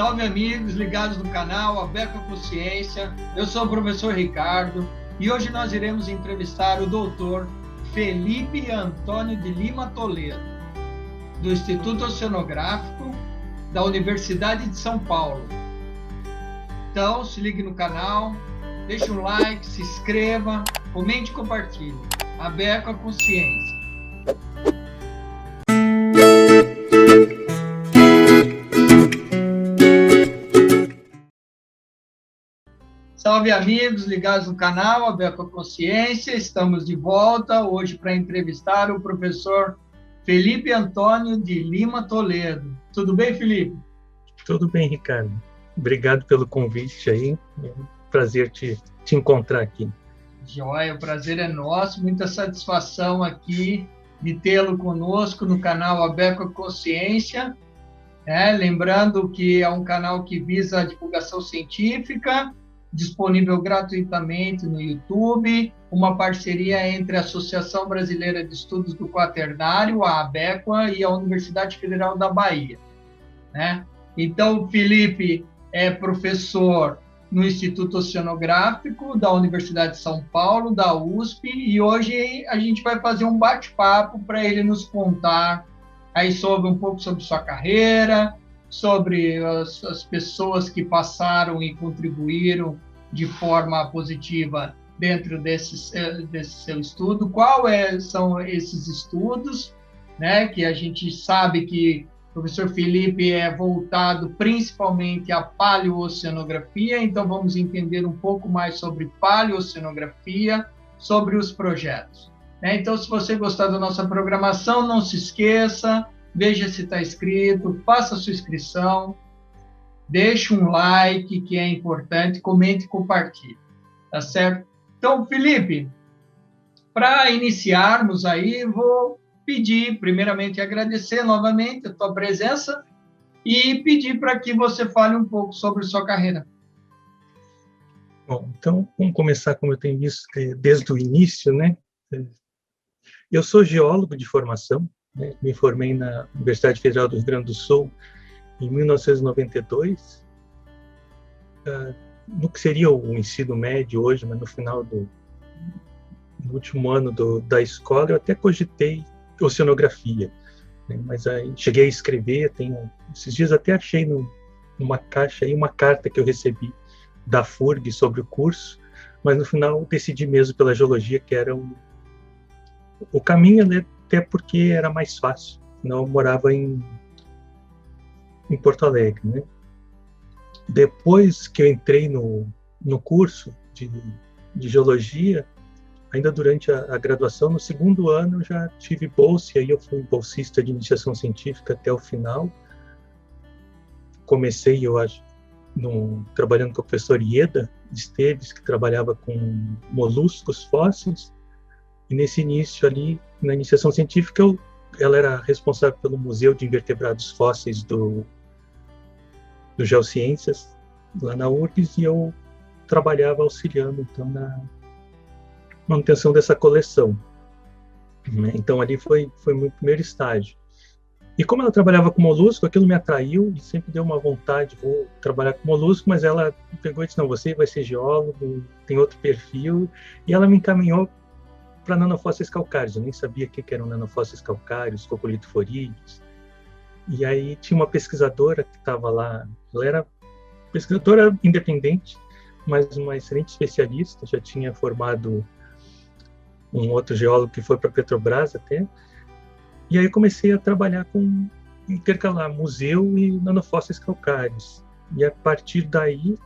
Salve amigos ligados no canal Aberto à Consciência, eu sou o professor Ricardo e hoje nós iremos entrevistar o doutor Felipe Antônio de Lima Toledo, do Instituto Oceanográfico da Universidade de São Paulo. Então, se ligue no canal, deixe um like, se inscreva, comente e compartilhe. Aberto à Consciência. Salve amigos ligados no canal Aberto à Consciência, estamos de volta hoje para entrevistar o professor Felipe Antônio de Lima Toledo. Tudo bem, Felipe? Tudo bem, Ricardo. Obrigado pelo convite aí, é um prazer te encontrar aqui. Joia, o prazer é nosso, muita satisfação aqui de tê-lo conosco no canal Aberto à Consciência. Lembrando que é um canal que visa a divulgação científica, disponível gratuitamente no YouTube, uma parceria entre a Associação Brasileira de Estudos do Quaternário, a ABEQUA, e a Universidade Federal da Bahia. Então, o Felipe é professor no Instituto Oceanográfico da Universidade de São Paulo, da USP, e hoje a gente vai fazer um bate-papo para ele nos contar aí um pouco sobre sua carreira, sobre as pessoas que passaram e contribuíram de forma positiva dentro desse seu estudo, são esses estudos, que a gente sabe que o professor Felipe é voltado principalmente à paleoceanografia, então vamos entender um pouco mais sobre paleoceanografia, sobre os projetos. Então, se você gostar da nossa programação, não se esqueça, veja se está inscrito, faça a sua inscrição, deixe um like, que é importante, comente e compartilhe, tá certo? Então, Felipe, para iniciarmos aí, vou pedir, primeiramente, agradecer novamente a tua presença e pedir para que você fale um pouco sobre sua carreira. Bom, então, vamos começar, como eu tenho visto desde o início, Eu sou geólogo de formação, me formei na Universidade Federal do Rio Grande do Sul em 1992, no que seria o ensino médio hoje, mas no final no último ano da escola, eu até cogitei oceanografia, mas aí cheguei a escrever, esses dias até achei numa caixa aí uma carta que eu recebi da FURG sobre o curso, mas no final decidi mesmo pela geologia, que era o caminho, até porque era mais fácil, não morava em Porto Alegre, Depois que eu entrei no curso de geologia, ainda durante a graduação, no segundo ano eu já tive bolsa, e aí eu fui bolsista de iniciação científica até o final. Comecei, eu acho, trabalhando com o professor Ieda Esteves, que trabalhava com moluscos fósseis, e nesse início ali, na iniciação científica, ela era responsável pelo Museu de Invertebrados Fósseis do Geociências, lá na URGS, e eu trabalhava auxiliando, então, na manutenção dessa coleção. Então, ali foi o meu primeiro estágio. E como ela trabalhava com molusco, aquilo me atraiu e sempre deu uma vontade, vou trabalhar com molusco, mas ela pegou e disse, não, você vai ser geólogo, tem outro perfil, e ela me encaminhou para nanofósseis calcários. Eu nem sabia o que eram nanofósseis calcários, coccolithoforídeos. E aí tinha uma pesquisadora que estava lá, ela era pesquisadora independente, mas uma excelente especialista, já tinha formado um outro geólogo que foi para a Petrobras até. E aí comecei a trabalhar com intercalar museu e nanofósseis calcários. E a partir daí,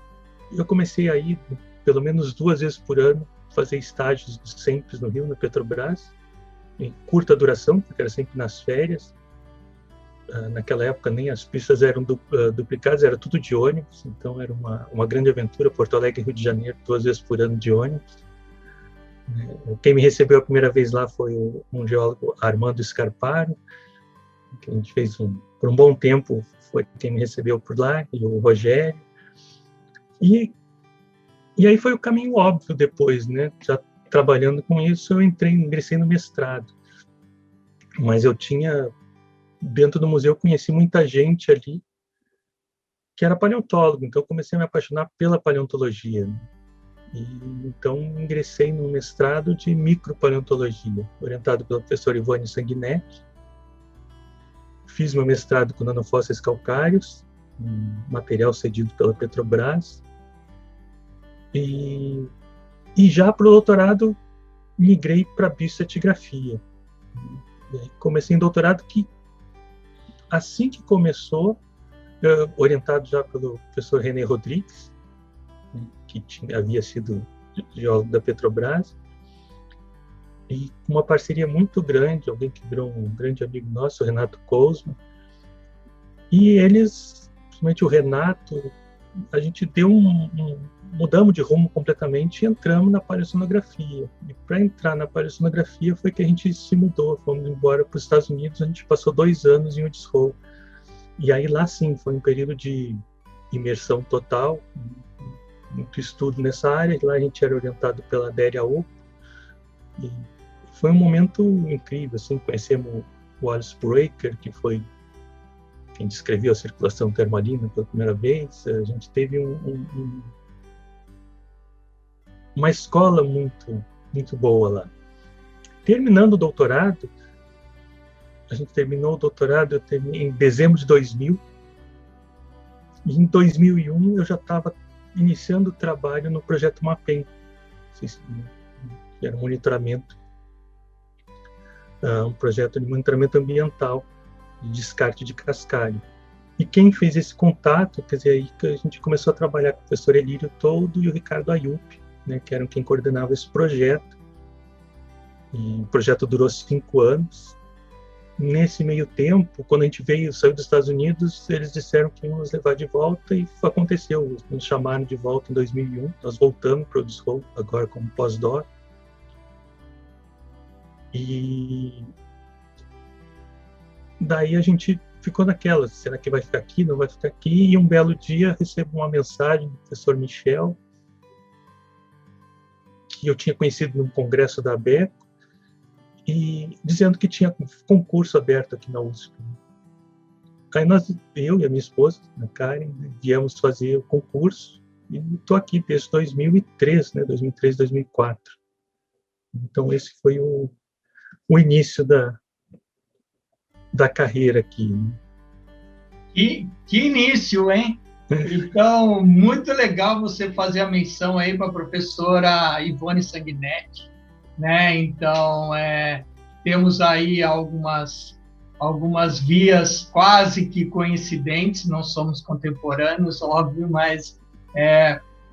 eu comecei a ir pelo menos 2 vezes por ano, fazer estágios sempre no Rio, na Petrobras, em curta duração, porque era sempre nas férias. Naquela época nem as pistas eram duplicadas, era tudo de ônibus, então era uma grande aventura, Porto Alegre e Rio de Janeiro, 2 vezes por ano de ônibus. Quem me recebeu a primeira vez lá foi um geólogo, Armando Scarparo, que a gente fez por um bom tempo, foi quem me recebeu por lá, e o Rogério. E aí foi o caminho óbvio depois, já trabalhando com isso, eu ingressei no mestrado. Mas eu tinha, dentro do museu, conheci muita gente ali, que era paleontólogo, então eu comecei a me apaixonar pela paleontologia, né? E então ingressei no mestrado de micropaleontologia, orientado pelo professor Ivone Sanguinetti. Fiz meu mestrado com nanofósseis calcários, um material cedido pela Petrobras, e já para o doutorado migrei para bioestratigrafia. Comecei em doutorado que, assim que começou, orientado já pelo professor René Rodrigues, que havia sido geólogo da Petrobras, e com uma parceria muito grande, alguém que virou um grande amigo nosso, o Renato Kouzma, e eles, principalmente o Renato, a gente mudamos de rumo completamente e entramos na paleocenografia. E para entrar na paleocenografia foi que a gente se mudou, fomos embora para os Estados Unidos, a gente passou 2 anos em Woods Hole. E aí lá sim, foi um período de imersão total, muito estudo nessa área. Lá a gente era orientado pela Adélia Opo, e foi um momento incrível, assim, conhecemos o Alice Breaker, que foi quem descreveu a circulação termalina pela primeira vez. A gente teve uma escola muito, muito boa lá. Terminando o doutorado, a gente terminou o doutorado em dezembro de 2000, e em 2001 eu já estava iniciando o trabalho no projeto MAPEM, que era um monitoramento, um projeto de monitoramento ambiental de descarte de cascalho. E quem fez esse contato, quer dizer, aí que a gente começou a trabalhar com o professor Elírio Toldo e o Ricardo Ayup, né, que eram quem coordenava esse projeto. E o projeto durou 5 anos. Nesse meio tempo, quando a gente saiu dos Estados Unidos, eles disseram que iam nos levar de volta, e aconteceu. Nos chamaram de volta em 2001. Nós voltamos para o Woods Hole, agora como pós-doc. E daí a gente ficou naquela, será que vai ficar aqui, não vai ficar aqui? E um belo dia recebo uma mensagem do professor Michel, que eu tinha conhecido num congresso da ABECO, e dizendo que tinha concurso aberto aqui na USP. Aí eu e a minha esposa, a Karen, viemos fazer o concurso, e estou aqui desde 2003, né, 2003, 2004. Então esse foi o início da carreira aqui. Que início, hein? Então, muito legal você fazer a menção aí para a professora Ivone Sanguinetti, né? Então, temos aí algumas vias quase que coincidentes, não somos contemporâneos, óbvio, mas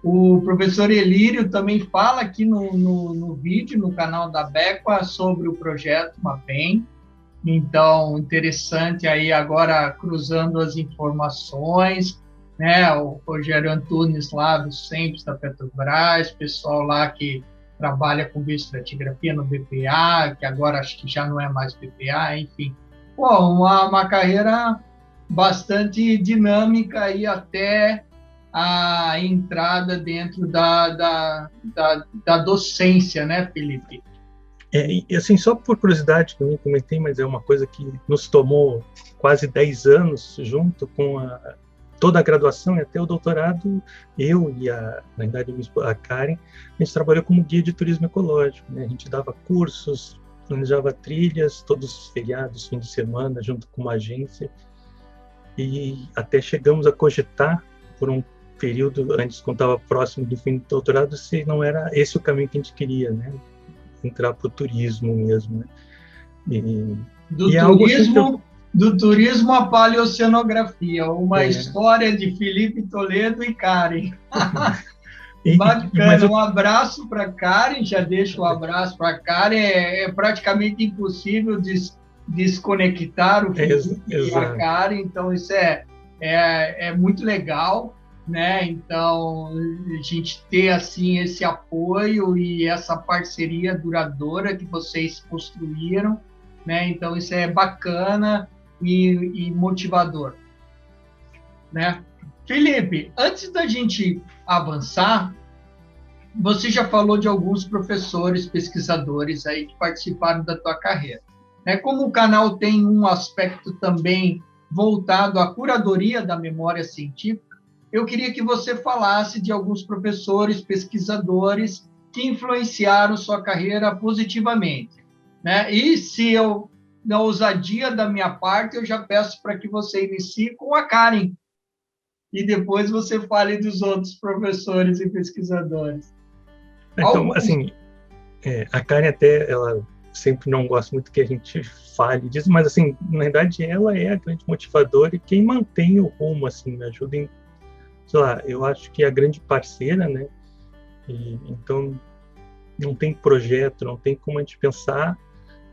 o professor Elírio também fala aqui no vídeo, no canal da Becua, sobre o projeto MAPEM. Então, interessante aí agora cruzando as informações, né? O Rogério Antunes lá do CEMPES da Petrobras, pessoal lá que trabalha com bioestratigrafia no BPA, que agora acho que já não é mais BPA, enfim. Pô, uma carreira bastante dinâmica aí até a entrada dentro da docência, né, Felipe? E assim, só por curiosidade, que eu não comentei, mas é uma coisa que nos tomou quase 10 anos, junto com toda a graduação e até o doutorado. Eu e na verdade, a Karen, a gente trabalhou como guia de turismo ecológico, né? A gente dava cursos, planejava trilhas, todos os feriados, fim de semana, junto com uma agência, e até chegamos a cogitar, por um período, antes, quando estava próximo do fim do doutorado, se não era esse o caminho que a gente queria, né? Entrar para o turismo mesmo, né? Do turismo à paleoceanografia, uma história de Felipe Toledo e Karen. Bacana, um abraço para Karen, já deixo um abraço para Karen. É praticamente impossível desconectar o Felipe e a Karen, então isso é muito legal, né? Então a gente ter assim esse apoio e essa parceria duradoura que vocês construíram, né? Então isso é bacana e motivador, né? Felipe, antes da gente avançar, você já falou de alguns professores, pesquisadores aí que participaram da tua carreira, né? Como o canal tem um aspecto também voltado à curadoria da memória científica, eu queria que você falasse de alguns professores, pesquisadores que influenciaram sua carreira positivamente, né? E se eu, na ousadia da minha parte, eu já peço para que você inicie com a Karen, e depois você fale dos outros professores e pesquisadores. Então, assim, a Karen até, ela sempre não gosta muito que a gente fale disso, mas, assim, na verdade, ela é a grande motivadora e quem mantém o rumo, assim, me ajuda em, sei lá, eu acho que é a grande parceira, né? E, então, não tem projeto, não tem como a gente pensar,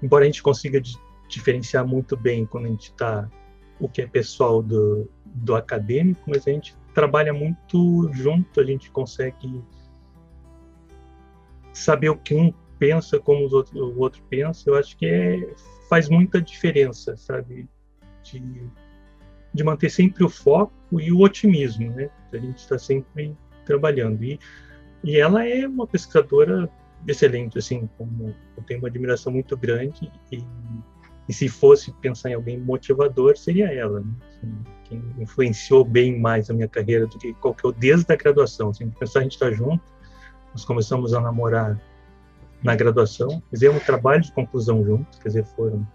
embora a gente consiga diferenciar muito bem quando a gente está, o que é pessoal do acadêmico, mas a gente trabalha muito junto, a gente consegue saber o que um pensa, como o outro pensa. Eu acho que faz muita diferença, sabe? De manter sempre o foco e o otimismo, né? A gente está sempre trabalhando. E ela é uma pesquisadora excelente, assim, como eu tenho uma admiração muito grande e se fosse pensar em alguém motivador, seria ela, né? Assim, quem influenciou bem mais a minha carreira do que qualquer outro, desde a graduação. Assim, pensar, a gente está junto, nós começamos a namorar na graduação, fizemos trabalho de conclusão juntos, quer dizer, foram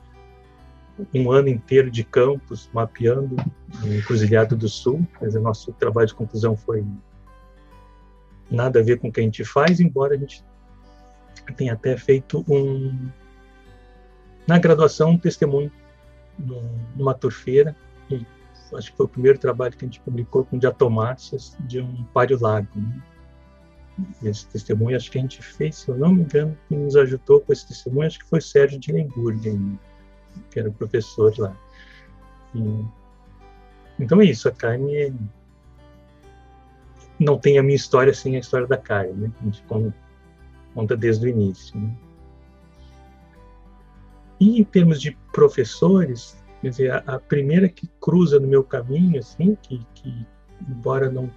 um ano inteiro de campus, mapeando o Encruzilhada do Sul, quer dizer, nosso trabalho de conclusão foi nada a ver com o que a gente faz, embora a gente tenha até feito na graduação, um testemunho numa turfeira, e acho que foi o primeiro trabalho que a gente publicou com diatomáceas de um páreo-lago, né? Esse testemunho, acho que a gente fez, se eu não me engano, quem nos ajudou com esse testemunho, acho que foi Sérgio de Lemburg, que era professor lá. Então é isso, a Karen não tem a minha história sem a história da Karen, né? A gente conta desde o início, né? E em termos de professores, quer dizer, a primeira que cruza no meu caminho, assim, que embora não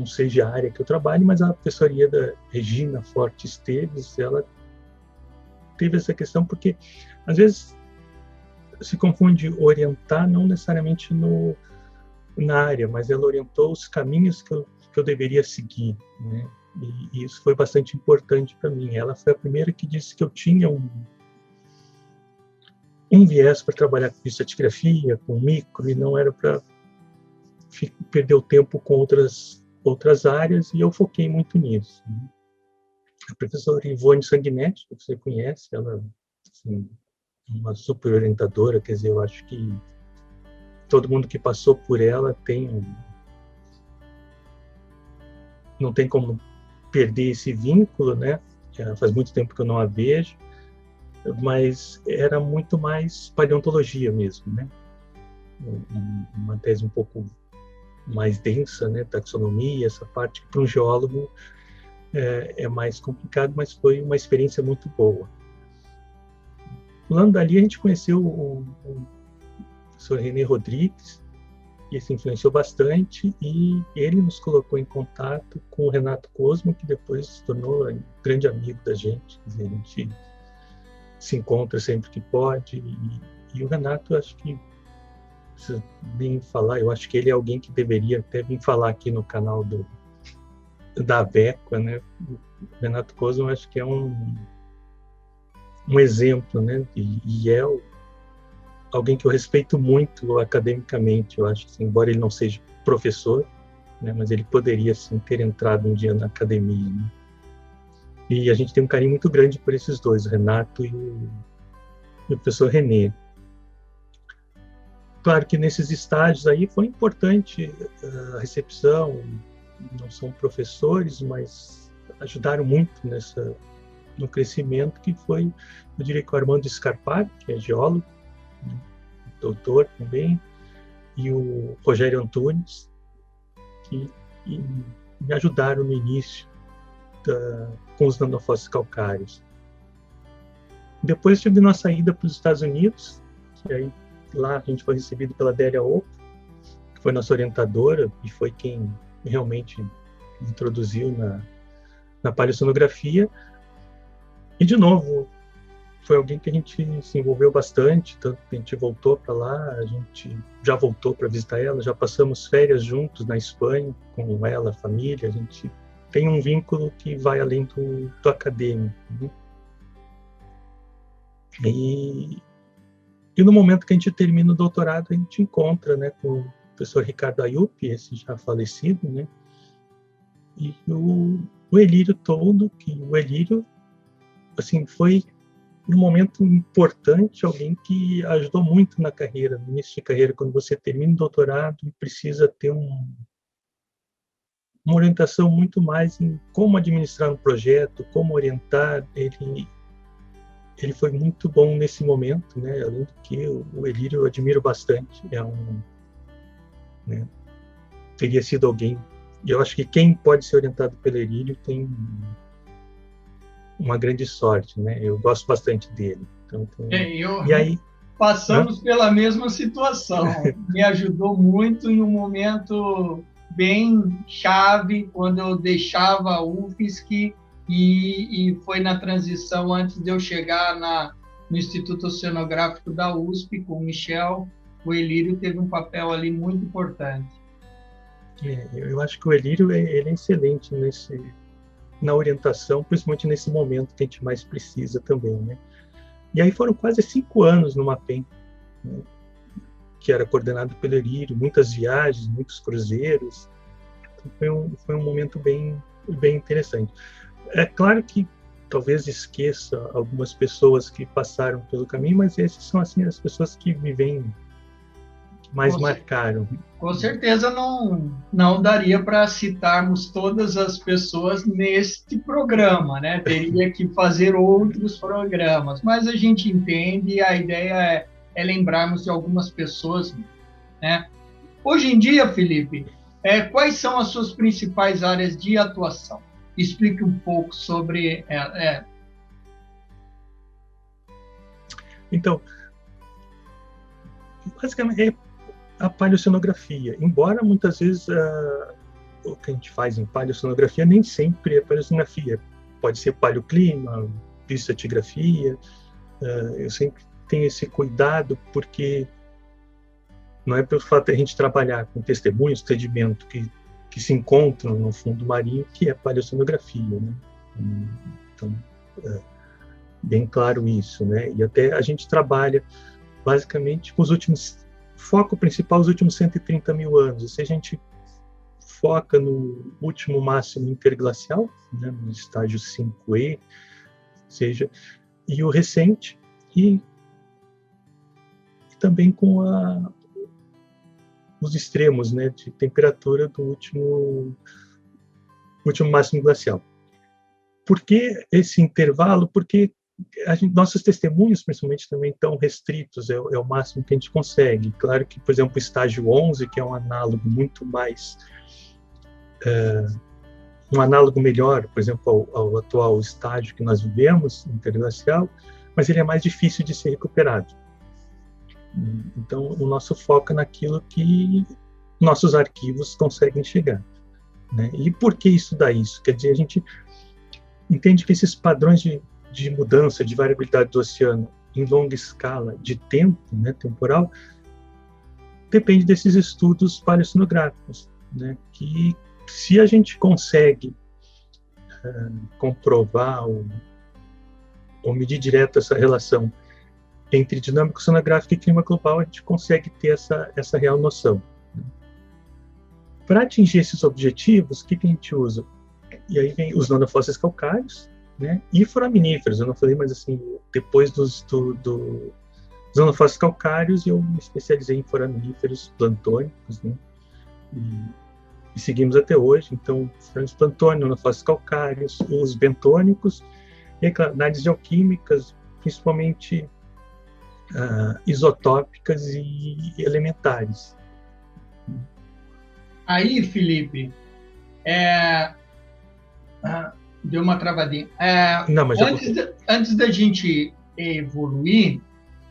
seja a área que eu trabalho, mas a professoria da Regina Forte Esteves, ela teve essa questão porque, às vezes, se confunde orientar não necessariamente na área, mas ela orientou os caminhos que eu deveria seguir, né? E isso foi bastante importante para mim. Ela foi a primeira que disse que eu tinha um viés para trabalhar com estratigrafia, com micro, e não era para perder o tempo com outras áreas, e eu foquei muito nisso, né? A professora Ivone Sanguinetti, que você conhece, ela, assim, uma super orientadora, quer dizer, eu acho que todo mundo que passou por ela não tem como perder esse vínculo, né? Já faz muito tempo que eu não a vejo, mas era muito mais paleontologia mesmo, né? Uma tese um pouco mais densa, né? Taxonomia, essa parte que para um geólogo é mais complicado, mas foi uma experiência muito boa. Pulando dali, a gente conheceu o professor René Rodrigues, e isso influenciou bastante, e ele nos colocou em contato com o Renato Cosmo, que depois se tornou um grande amigo da gente. Quer dizer, a gente se encontra sempre que pode, e o Renato, acho que precisa bem falar, eu acho que ele é alguém que deveria até vir falar aqui no canal da Avequa, né? O Renato Cosmo, acho que é um exemplo, né? E é alguém que eu respeito muito academicamente. Eu acho que, assim, embora ele não seja professor, né, mas ele poderia, assim, ter entrado um dia na academia, né? E a gente tem um carinho muito grande por esses dois, o Renato e o professor René. Claro que nesses estágios aí foi importante a recepção, não são professores, mas ajudaram muito no crescimento, que foi, eu diria, que o Armando Scarpari, que é geólogo, doutor também, e o Rogério Antunes, que me ajudaram no início com os nanofósseis calcários. Depois tive uma saída para os Estados Unidos, que aí lá a gente foi recebido pela Délia Oco, que foi nossa orientadora e foi quem realmente introduziu na paleossonografia. E, de novo, foi alguém que a gente se envolveu bastante, tanto que a gente voltou para lá, a gente já voltou para visitar ela, já passamos férias juntos na Espanha, com ela, a família, a gente tem um vínculo que vai além do acadêmico, né? E no momento que a gente termina o doutorado, a gente encontra, né, com o professor Ricardo Ayup, esse já falecido, né, e o Elírio todo, que o Elírio, assim, foi um momento importante, alguém que ajudou muito na carreira, no início de carreira, quando você termina o doutorado e precisa ter uma orientação muito mais em como administrar um projeto, como orientar. Ele foi muito bom nesse momento, né? Além do que o Elírio eu admiro bastante, né? Teria sido alguém, e eu acho que quem pode ser orientado pelo Elírio tem uma grande sorte, né? Eu gosto bastante dele. Então, e aí passamos pela mesma situação. Me ajudou muito em um momento bem chave, quando eu deixava a UFSC, e foi na transição antes de eu chegar no Instituto Oceanográfico da USP, com o Michel. O Elírio teve um papel ali muito importante. Eu acho que o Elírio ele é excelente na orientação, principalmente nesse momento que a gente mais precisa também, né? E aí foram quase 5 anos no MAPEM, né, que era coordenado pelo Elírio, muitas viagens, muitos cruzeiros. Então foi um momento bem interessante. É claro que talvez esqueça algumas pessoas que passaram pelo caminho, mas essas são assim as pessoas que mais marcaram. Com certeza não daria para citarmos todas as pessoas neste programa, né? Teria que fazer outros programas, mas a gente entende, e a ideia é lembrarmos de algumas pessoas, né? Hoje em dia, Felipe, quais são as suas principais áreas de atuação? Explique um pouco sobre... Então, basicamente, a paleoceanografia, embora muitas vezes o que a gente faz em paleoceanografia nem sempre é paleoceanografia, pode ser paleoclima, bioestratigrafia. Eu sempre tenho esse cuidado, porque não é pelo fato de a gente trabalhar com testemunhos, sedimento que se encontram no fundo marinho, que é paleoceanografia, né? Então, bem claro isso, né? E até a gente trabalha basicamente com foco principal os últimos 130 mil anos. E se a gente foca no último máximo interglacial, né, no estágio 5E, e o recente, e também com os extremos, né, de temperatura do último máximo glacial. Por que esse intervalo? Porque nossos testemunhos, principalmente, também estão restritos, é o máximo que a gente consegue. Claro que, por exemplo, o estágio 11, que é um análogo muito mais... um análogo melhor, por exemplo, ao atual estágio que nós vivemos, interglacial, mas ele é mais difícil de ser recuperado. Então, o nosso foco é naquilo que nossos arquivos conseguem chegar, né? E por que isso dá isso? Quer dizer, a gente entende que esses padrões de mudança, de variabilidade do oceano em longa escala de tempo, né, temporal, depende desses estudos paleoceanográficos, né, que se a gente consegue comprovar ou medir direto essa relação entre dinâmica oceanográfica e clima global, a gente consegue ter essa real noção. Para atingir esses objetivos, o que a gente usa? E aí vem os nanofósseis calcários, né, e foraminíferos. Eu não falei, mas assim, depois dos nanofósseis calcários, eu me especializei em foraminíferos plantônicos, né, e seguimos até hoje. Então, foraminíferos plantônicos, nanofósseis calcários, os bentônicos, e análises geoquímicas, principalmente isotópicas e elementares. Aí, Felipe, deu uma travadinha. Não, mas antes da gente evoluir,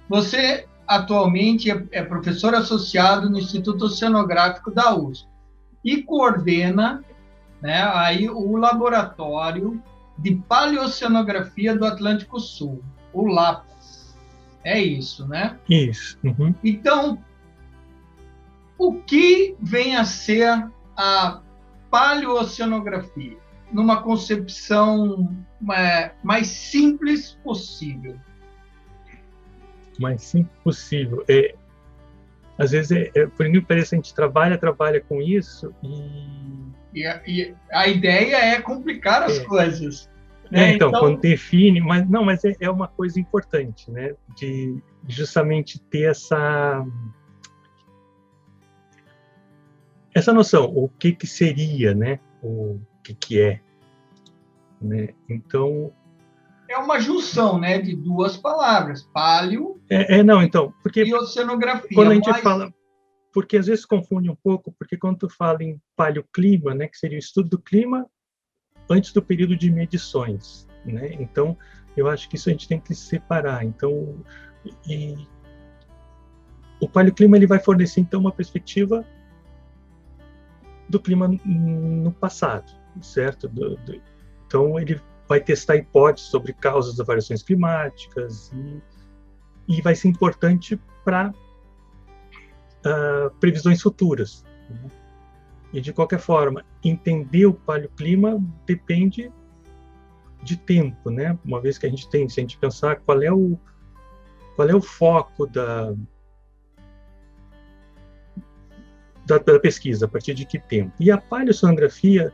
você atualmente é professor associado no Instituto Oceanográfico da USP e coordena, né, aí o laboratório de paleoceanografia do Atlântico Sul. o Lapas. É isso, né? Isso. Uhum. Então, o que vem a ser a paleoceanografia? Numa concepção mais simples possível. Mais simples possível. Às vezes, por incrível que pareça, a gente trabalha com isso E a ideia é complicar as coisas. Né? Então, quando define, mas é uma coisa importante, né? De justamente ter essa noção, o que seria, né? O que é, né? Então é uma junção, né, de duas palavras, paleo então, porque e oceanografia. Quando a gente fala, porque às vezes confunde um pouco, porque quando tu fala em paleoclima, né, que seria o estudo do clima antes do período de medições, né? Então, eu acho que isso a gente tem que separar. Então, o paleoclima ele vai fornecer então uma perspectiva do clima no passado, certo? Então, ele vai testar hipóteses sobre causas das variações climáticas e vai ser importante para previsões futuras. Né? E, de qualquer forma, entender o paleoclima depende de tempo, né? Uma vez que a gente se a gente pensar qual é o foco da pesquisa, a partir de que tempo. E a paleoceanografia,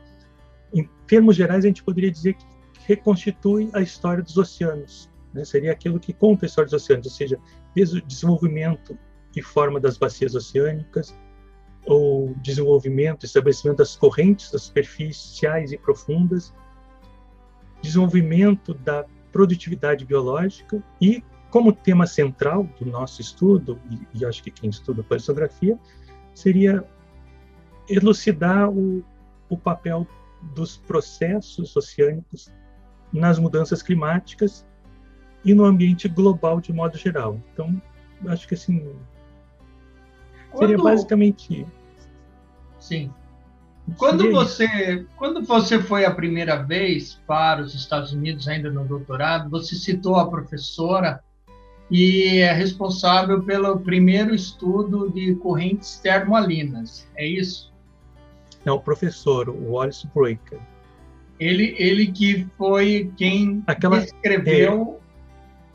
em termos gerais, a gente poderia dizer que reconstitui a história dos oceanos, né? Seria aquilo que conta a história dos oceanos, ou seja, desde o desenvolvimento e forma das bacias oceânicas, ou desenvolvimento, estabelecimento das correntes, das superficiais e profundas, desenvolvimento da produtividade biológica e, como tema central do nosso estudo, e acho que quem estuda paleoceanografia, seria elucidar o papel dos processos oceânicos nas mudanças climáticas e no ambiente global de modo geral. Então, acho que assim seria basicamente. Sim. Quando você foi a primeira vez para os Estados Unidos, ainda no doutorado, você citou a professora e é responsável pelo primeiro estudo de correntes termoalinas, é isso? Não, o professor, o Wallace Breuer. Ele que foi quem descreveu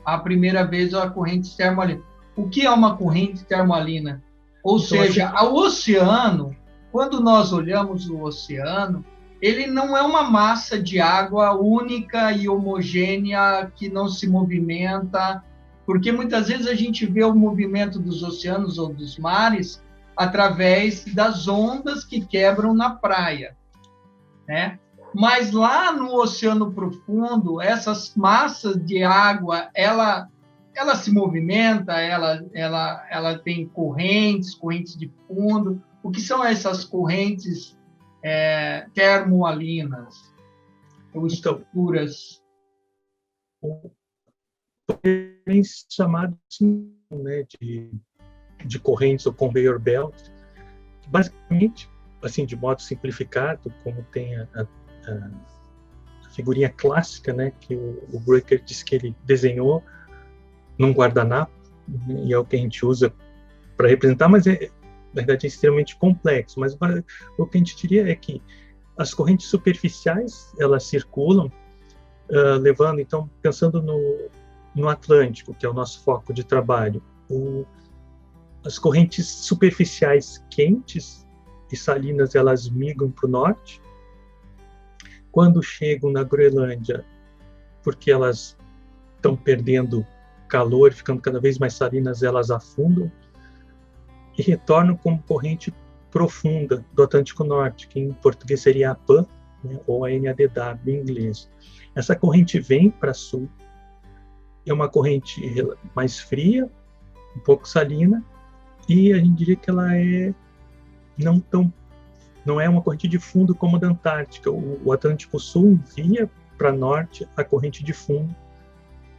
a primeira vez a corrente termoalina. O que é uma corrente termoalina? Ou seja, o oceano, quando nós olhamos o oceano, ele não é uma massa de água única e homogênea que não se movimenta, porque muitas vezes a gente vê o movimento dos oceanos ou dos mares através das ondas que quebram na praia, né? Mas lá no oceano profundo, essas massas de água, ela se movimenta, ela tem correntes de fundo. O que são essas correntes termoalinas ou estruturas? Podem ser chamados, né, de correntes ou conveyor belt, basicamente, assim, de modo simplificado, como tem a figurinha clássica, né, que o Breuer disse que ele desenhou num guardanapo, né, e é o que a gente usa para representar, mas na verdade é extremamente complexo. Mas o que a gente diria é que as correntes superficiais, elas circulam, levando, então, pensando no Atlântico, que é o nosso foco de trabalho, as correntes superficiais quentes e salinas, elas migram para o norte. Quando chegam na Groenlândia, porque elas estão perdendo calor, ficando cada vez mais salinas, elas afundam e retornam como corrente profunda do Atlântico Norte, que em português seria a APAM, né, ou a NADW em inglês. Essa corrente vem para sul, é uma corrente mais fria, um pouco salina, e a gente diria que ela não é uma corrente de fundo como a da Antártica. O Atlântico Sul envia para norte a corrente de fundo,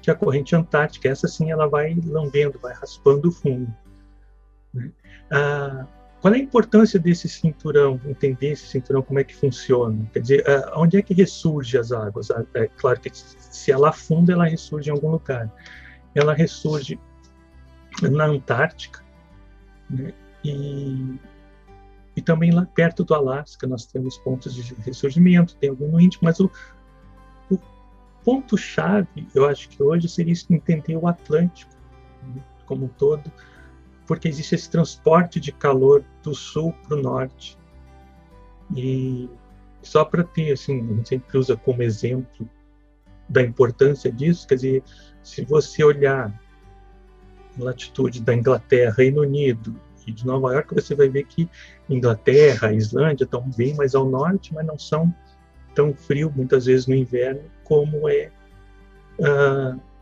que é a corrente antártica. Essa sim, ela vai lambendo, vai raspando o fundo. Né? qual é a importância desse cinturão, entender esse cinturão, como é que funciona? Quer dizer, onde é que ressurge as águas? É claro que se ela afunda, ela ressurge em algum lugar. Ela ressurge na Antártica, né? E também lá perto do Alasca nós temos pontos de ressurgimento, tem algum no Índico, mas o ponto-chave, eu acho que hoje seria entender o Atlântico, né, como um todo, porque existe esse transporte de calor do sul para o norte. E só para ter, assim, a gente sempre usa como exemplo da importância disso, quer dizer, se você olhar a latitude da Inglaterra, Reino Unido e de Nova York, você vai ver que Inglaterra, Islândia estão bem mais ao norte, mas não são tão frio, muitas vezes no inverno, como é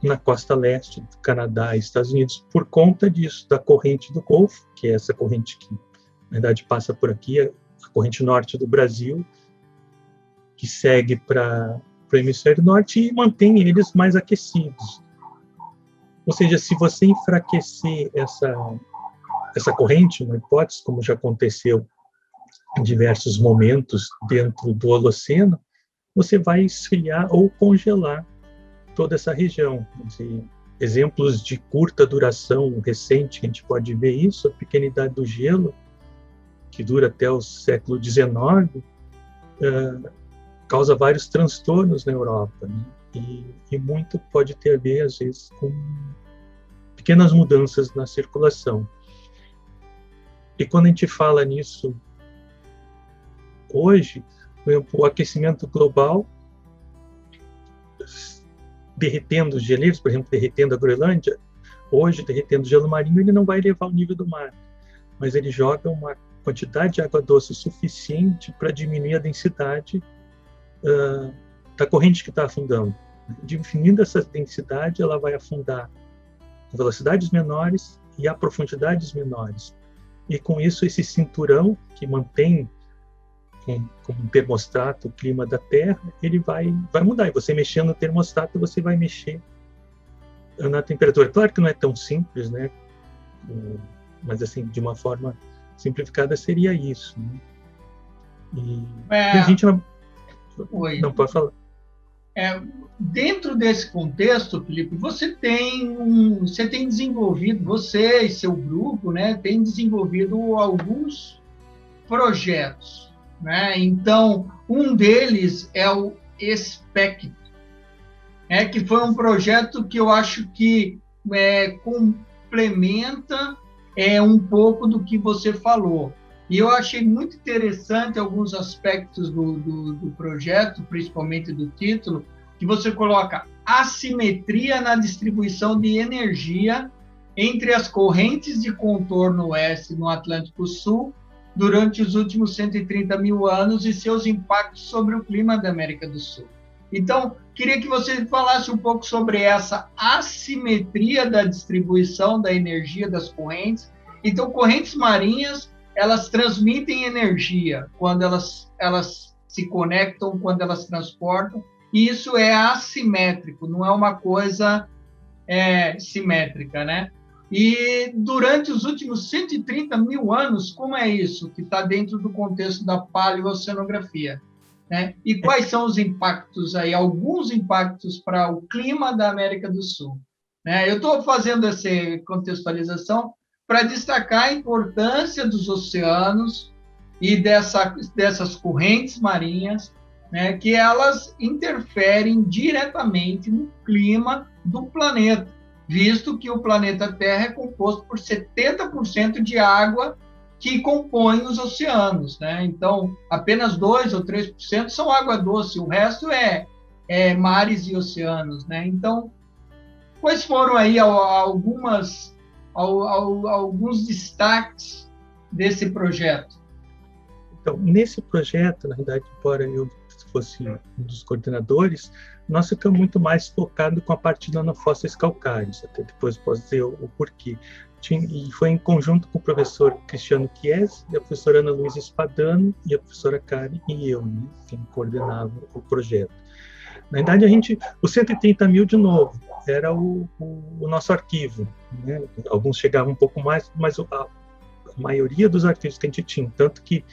na costa leste do Canadá e Estados Unidos, por conta disso, da corrente do Golfo, que é essa corrente que, na verdade, passa por aqui, a corrente norte do Brasil, que segue para o hemisfério norte e mantém eles mais aquecidos. Ou seja, se você enfraquecer essa corrente, uma hipótese, como já aconteceu em diversos momentos dentro do Holoceno, você vai esfriar ou congelar toda essa região. Exemplos de curta duração recente, a gente pode ver isso, a pequenidade do gelo, que dura até o século XIX, causa vários transtornos na Europa, né? E muito pode ter a ver, às vezes, com pequenas mudanças na circulação. E quando a gente fala nisso hoje, por exemplo, o aquecimento global, derretendo os geleiros, por exemplo, derretendo a Groenlândia, hoje, derretendo o gelo marinho, ele não vai elevar o nível do mar, mas ele joga uma quantidade de água doce suficiente para diminuir a densidade da corrente que está afundando. Diminuindo essa densidade, ela vai afundar com velocidades menores e a profundidades menores. E com isso, esse cinturão que mantém como um termostato o clima da Terra, ele vai mudar. E você mexendo no termostato, você vai mexer na temperatura. Claro que não é tão simples, né? Mas, assim, de uma forma simplificada, seria isso, né? E a gente não pode falar. Dentro desse contexto, Felipe, você tem desenvolvido, você e seu grupo, né, tem desenvolvido alguns projetos, né? Então, um deles é o Espectro, que foi um projeto que eu acho que complementa um pouco do que você falou. E eu achei muito interessante alguns aspectos do projeto, principalmente do título, que você coloca assimetria na distribuição de energia entre as correntes de contorno oeste no Atlântico Sul durante os últimos 130 mil anos e seus impactos sobre o clima da América do Sul. Então, queria que você falasse um pouco sobre essa assimetria da distribuição da energia das correntes. Então, correntes marinhas, elas transmitem energia quando elas se conectam, quando elas transportam, e isso é assimétrico, não é uma coisa simétrica, né? E durante os últimos 130 mil anos, como é isso que está dentro do contexto da paleoceanografia, né? E quais são os impactos aí, alguns impactos para o clima da América do Sul, né? Eu estou fazendo essa contextualização para destacar a importância dos oceanos e dessas correntes marinhas, né, que elas interferem diretamente no clima do planeta, visto que o planeta Terra é composto por 70% de água que compõe os oceanos, né? Então, apenas 2 ou 3% são água doce, o resto é mares e oceanos, né? Então, quais foram aí alguns destaques desse projeto? Então, nesse projeto, na verdade, embora eu fosse um dos coordenadores, nós ficamos muito mais focados com a parte de nanofósseis calcários, até depois posso dizer o porquê. E foi em conjunto com o professor Cristiano Chiesi, a professora Ana Luísa Spadano e a professora Karen e eu, né, quem coordenava o projeto. Na verdade, os 130 mil, de novo, era o nosso arquivo, né? Alguns chegavam um pouco mais, mas a A maioria dos arquivos que a gente tinha, tanto que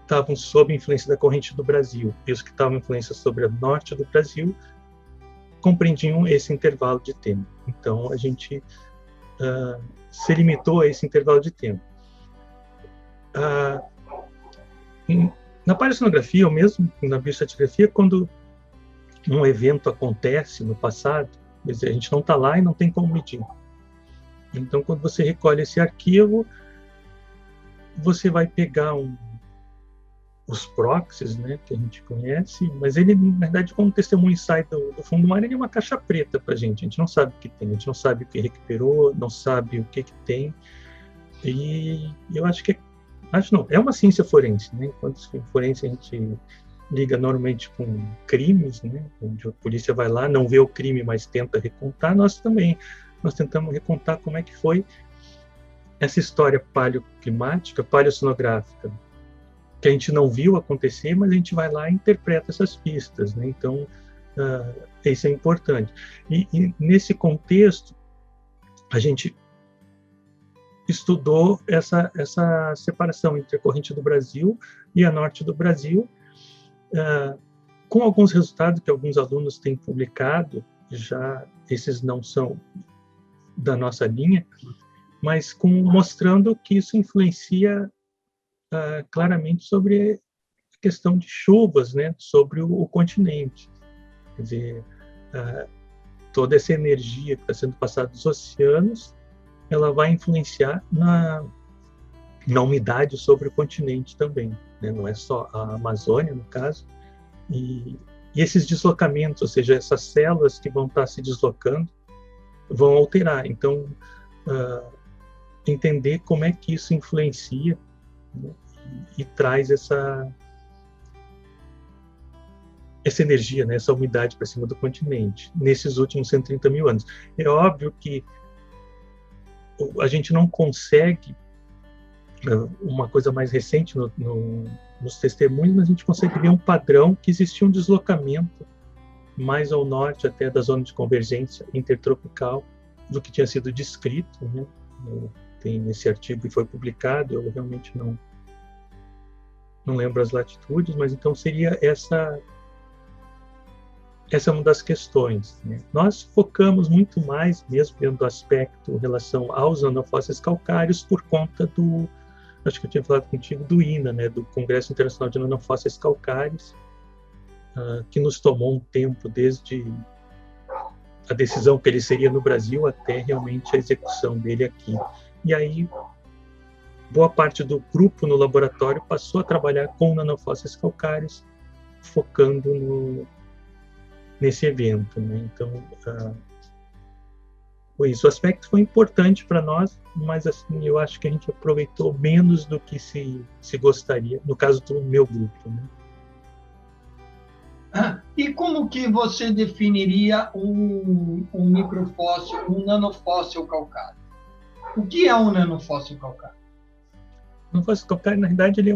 estavam sob influência da corrente do Brasil, e os que estavam influência sobre o norte do Brasil compreendiam esse intervalo de tempo. Então, a gente se limitou a esse intervalo de tempo. Na paleocenografia, ou mesmo na bioestratigrafia, quando um evento acontece no passado, quer dizer, a gente não está lá e não tem como medir. Então, quando você recolhe esse arquivo, você vai pegar os proxies, né, que a gente conhece, mas ele, na verdade, como testemunho sai do fundo do mar, ele é uma caixa preta para a gente não sabe o que tem, a gente não sabe o que recuperou, não sabe o que tem, e eu acho que é uma ciência forense, né, enquanto forense a gente liga normalmente com crimes, né, onde a polícia vai lá, não vê o crime, mas tenta recontar, nós tentamos recontar como é que foi essa história paleoclimática, paleocenográfica, que a gente não viu acontecer, mas a gente vai lá e interpreta essas pistas, né? Então, isso é importante. E nesse contexto, a gente estudou essa separação entre a corrente do Brasil e a norte do Brasil, com alguns resultados que alguns alunos têm publicado, já esses não são da nossa linha, mas mostrando que isso influencia claramente sobre a questão de chuvas, né, sobre o continente. Quer dizer, toda essa energia que está sendo passada dos oceanos, ela vai influenciar na umidade sobre o continente também, né? Não é só a Amazônia, no caso, e esses deslocamentos, ou seja, essas células que vão estar se deslocando, vão alterar. Então, entender como é que isso influencia, né, e traz essa energia, né, essa umidade para cima do continente, nesses últimos 130 mil anos. É óbvio que a gente não consegue, uma coisa mais recente nos testemunhos, mas a gente consegue ver um padrão que existia um deslocamento mais ao norte até da zona de convergência intertropical do que tinha sido descrito, né? Tem nesse artigo que foi publicado, eu realmente não lembro as latitudes, mas então seria essa é uma das questões, né? Nós focamos muito mais, mesmo dentro do aspecto em relação aos nanofósseis calcários, por conta acho que eu tinha falado contigo, do INA, né, do Congresso Internacional de Nanofósseis Calcários, que nos tomou um tempo desde a decisão que ele seria no Brasil até realmente a execução dele aqui. E aí, boa parte do grupo no laboratório passou a trabalhar com nanofósseis calcários, focando nesse evento, né? Então, foi isso. O aspecto foi importante para nós, mas assim, eu acho que a gente aproveitou menos do que se gostaria, no caso do meu grupo, né? E como que você definiria um microfóssil, um nanofóssil calcário? O que é um nanofóssil calcário? O nanofóssil calcário, na realidade, ele é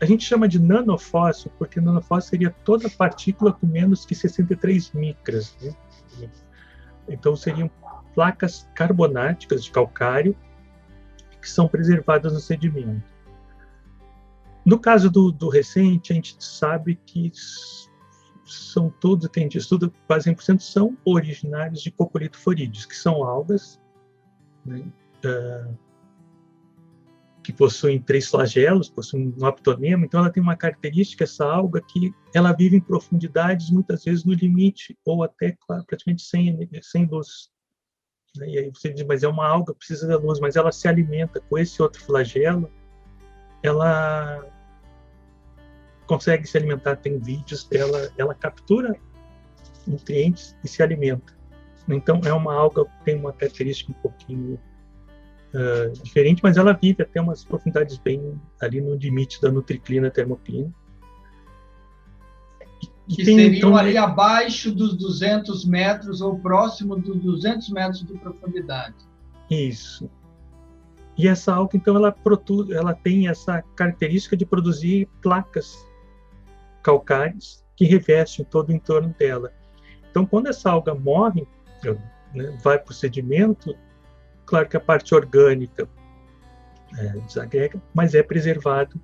a gente chama de nanofóssil porque nanofóssil seria toda partícula com menos que 63 micras, né? Então, seriam placas carbonáticas de calcário que são preservadas no sedimento. No caso do recente, a gente sabe que são todos que a gente estuda, quase 100% são originários de cocolitoforídeos, que são algas, né, que possuem 3 flagelos, possuem um aptonema. Então ela tem uma característica, essa alga, que ela vive em profundidades, muitas vezes no limite, ou até praticamente sem luz. E aí você diz, mas é uma alga, precisa da luz, mas ela se alimenta com esse outro flagelo, ela consegue se alimentar, tem vídeos dela, ela captura nutrientes e se alimenta. Então é uma alga que tem uma característica um pouquinho diferente, mas ela vive até umas profundidades bem ali no limite da nutriclina termoclina. Que seriam então, ali abaixo dos 200 metros ou próximo dos 200 metros de profundidade. Isso. E essa alga, então, ela tem essa característica de produzir placas calcárias que revestem todo o entorno dela. Então, quando essa alga morre, né, vai para o sedimento, Claro que a parte orgânica desagrega, mas é preservado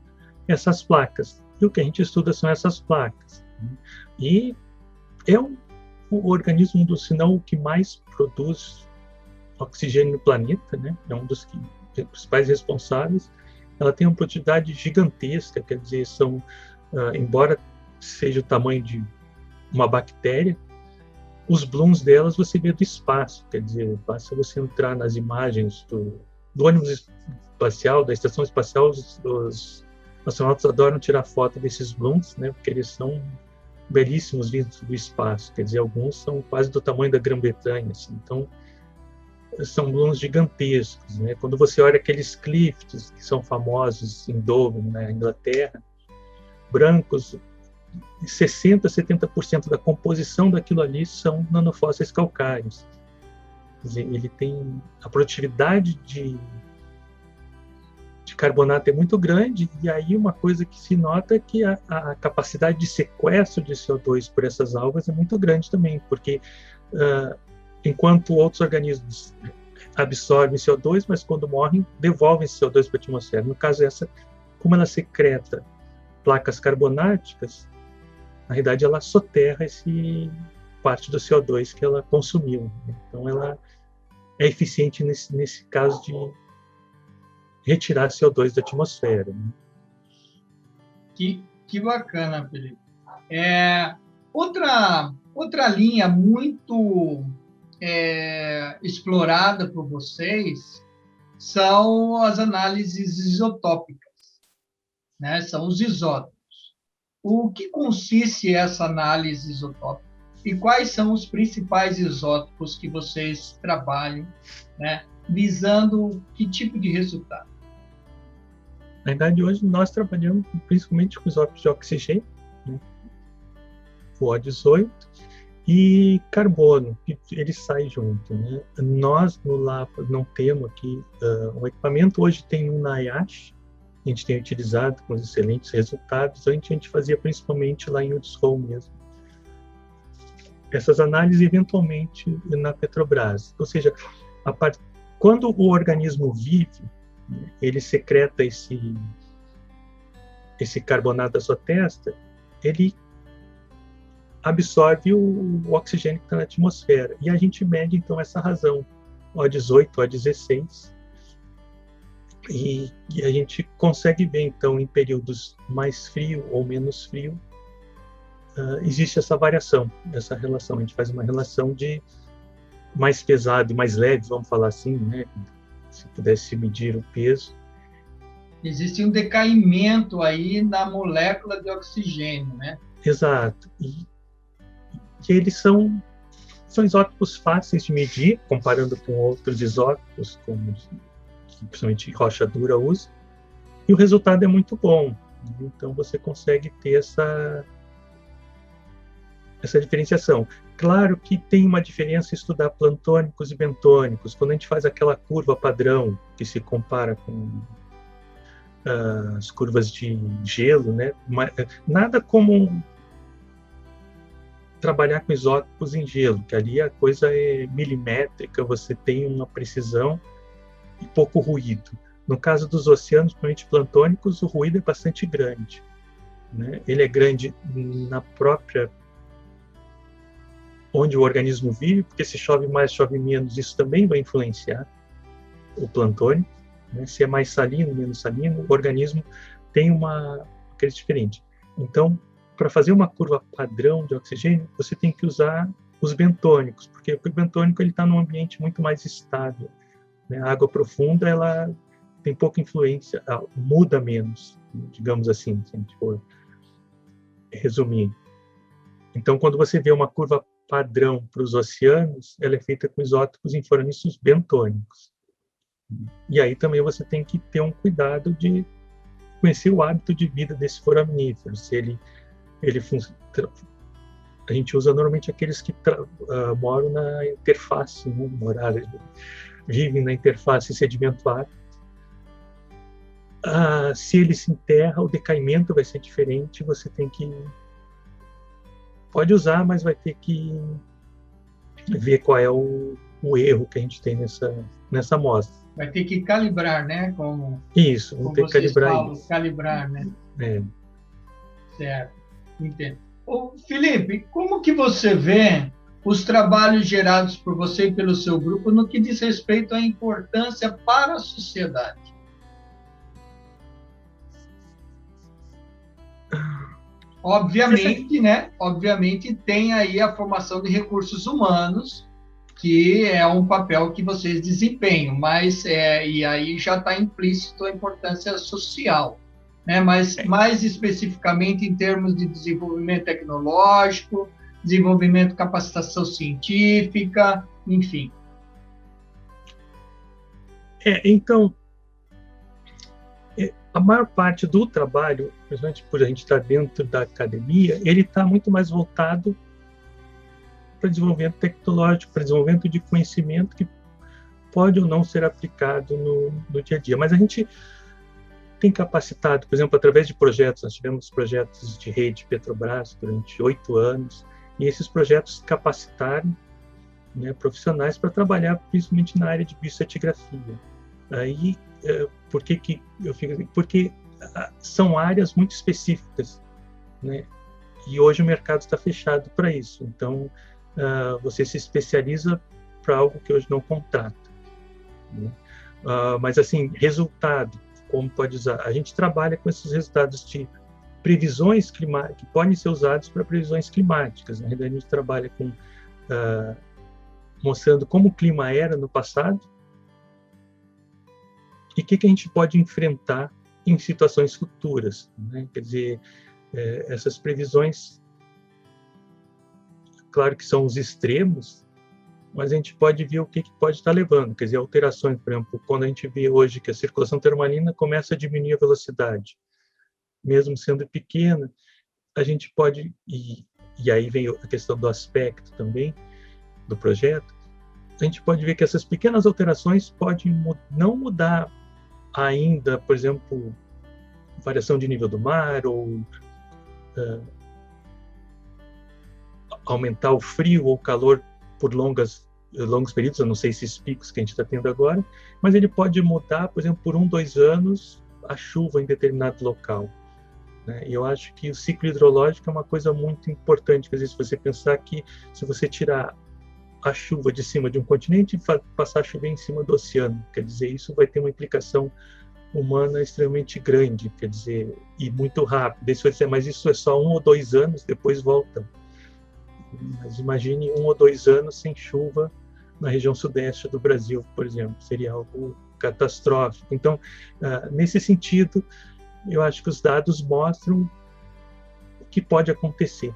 essas placas. E o que a gente estuda são essas placas. E é o organismo, se não o que mais produz oxigênio no planeta, né? É um dos principais responsáveis. Ela tem uma produtividade gigantesca, quer dizer, embora seja o tamanho de uma bactéria, os blooms delas você vê do espaço, quer dizer, basta você entrar nas imagens do ônibus espacial, da estação espacial, os astronautas adoram tirar foto desses blooms, né? Porque eles são belíssimos vindos do espaço, quer dizer, alguns são quase do tamanho da Grã-Bretanha, assim. Então, são blooms gigantescos, né? Quando você olha aqueles cliffs que são famosos em Dover, na Inglaterra, brancos, 60%, 70% da composição daquilo ali são nanofósseis calcários. Quer dizer, ele tem a produtividade de carbonato é muito grande, e aí uma coisa que se nota é que a capacidade de sequestro de CO2 por essas algas é muito grande também, porque enquanto outros organismos absorvem CO2, mas quando morrem, devolvem CO2 para a atmosfera. No caso essa, como ela secreta placas carbonáticas, na realidade ela soterra parte do CO2 que ela consumiu. Então ela é eficiente nesse caso de retirar CO2 da atmosfera. Que bacana, Felipe. Outra linha muito explorada por vocês são as análises isotópicas, né? São os isótopos. O que consiste essa análise isotópica e quais são os principais isótopos que vocês trabalham, né? Visando que tipo de resultado? Na verdade, hoje nós trabalhamos principalmente com isótopos de oxigênio, né? O O18, e carbono, que ele sai junto, né? Nós no lab não temos aqui um equipamento, hoje tem um na IASH, a gente tem utilizado com excelentes resultados. Antes a gente fazia principalmente lá em Woods Hole mesmo. Essas análises eventualmente na Petrobras, ou seja, quando o organismo vive, ele secreta esse carbonato da sua testa, ele absorve o oxigênio que está na atmosfera. E a gente mede, então, essa razão, O18, O16. E a gente consegue ver, então, em períodos mais frio ou menos frio, existe essa variação, essa relação. A gente faz uma relação de mais pesado e mais leve, vamos falar assim, né? Se pudesse medir o peso. Existe um decaimento aí na molécula de oxigênio, né? Exato. E eles são isótopos fáceis de medir, comparando com outros isótopos, como que principalmente rocha dura usa, e o resultado é muito bom. Então você consegue ter essa diferenciação. Claro que tem uma diferença estudar plantônicos e bentônicos. Quando a gente faz aquela curva padrão, que se compara com as curvas de gelo, né? Nada como trabalhar com isótopos em gelo, que ali a coisa é milimétrica, você tem uma precisão e pouco ruído. No caso dos oceanos, principalmente plantônicos, o ruído é bastante grande, né? Ele é grande na própria onde o organismo vive, porque se chove mais, chove menos, isso também vai influenciar o plantônico, né? Se é mais salino, menos salino, o organismo tem uma coisa diferente. Então, para fazer uma curva padrão de oxigênio, você tem que usar os bentônicos, porque o bentônico está num ambiente muito mais estável, né? A água profunda ela tem pouca influência, muda menos, digamos assim, se a gente for resumir. Então, quando você vê uma curva padrão para os oceanos, ela é feita com isótopos influêncios bentônicos. E aí também você tem que ter um cuidado de conhecer o hábito de vida desse foraminífero. Se ele a gente usa normalmente aqueles que moram na interface, né? Vivem na interface sedimento-ar. Se ele se enterra, o decaimento vai ser diferente. Você tem que pode usar, mas vai ter que ver qual é o erro que a gente tem nessa amostra. Vai ter que calibrar, né? Isso, como ter que vocês calibrar falam, isso. calibrar, né? É. Certo, entendo. Ô, Felipe, como que você vê os trabalhos gerados por você e pelo seu grupo no que diz respeito à importância para a sociedade? Obviamente, né? Obviamente tem aí a formação de recursos humanos, que é um papel que vocês desempenham, mas e aí já está implícito a importância social, né? Mas mais especificamente em termos de desenvolvimento tecnológico, desenvolvimento de capacitação científica, enfim. Então, a maior parte do trabalho, principalmente por a gente estar dentro da academia, ele está muito mais voltado para desenvolvimento tecnológico, para desenvolvimento de conhecimento que pode ou não ser aplicado no dia a dia. Mas a gente tem capacitado, por exemplo, através de projetos, nós tivemos projetos de rede Petrobras durante 8 anos, e esses projetos capacitaram, né, profissionais para trabalhar principalmente na área de bioestratigrafia. Aí, por que eu fico assim? Porque são áreas muito específicas, né? E hoje o mercado está fechado para isso. Então, você se especializa para algo que hoje não contrata, né? Mas, assim, resultado, como pode usar? A gente trabalha com esses resultados de previsões climáticas, que podem ser usados para previsões climáticas. Na realidade, a gente trabalha com mostrando como o clima era no passado e o que a gente pode enfrentar em situações futuras, né? Quer dizer, essas previsões, claro que são os extremos, mas a gente pode ver o que pode estar levando, quer dizer, alterações, por exemplo, quando a gente vê hoje que a circulação termalina começa a diminuir a velocidade, mesmo sendo pequena, a gente pode, e aí vem a questão do aspecto também, do projeto, a gente pode ver que essas pequenas alterações podem não mudar ainda, por exemplo, variação de nível do mar ou aumentar o frio ou o calor por longos períodos, eu não sei esses picos que a gente está tendo agora, mas ele pode mudar, por exemplo, por 1, 2 anos, a chuva em determinado local, né? E eu acho que o ciclo hidrológico é uma coisa muito importante, quer dizer, se você pensar que se você tirar a chuva de cima de um continente e passar a chover em cima do oceano, quer dizer, isso vai ter uma implicação humana extremamente grande, quer dizer, e muito rápido. Isso vai dizer, mas isso é só 1 ou 2 anos, depois volta. Mas imagine 1 ou 2 anos sem chuva na região sudeste do Brasil, por exemplo, seria algo catastrófico. Então, nesse sentido, eu acho que os dados mostram o que pode acontecer,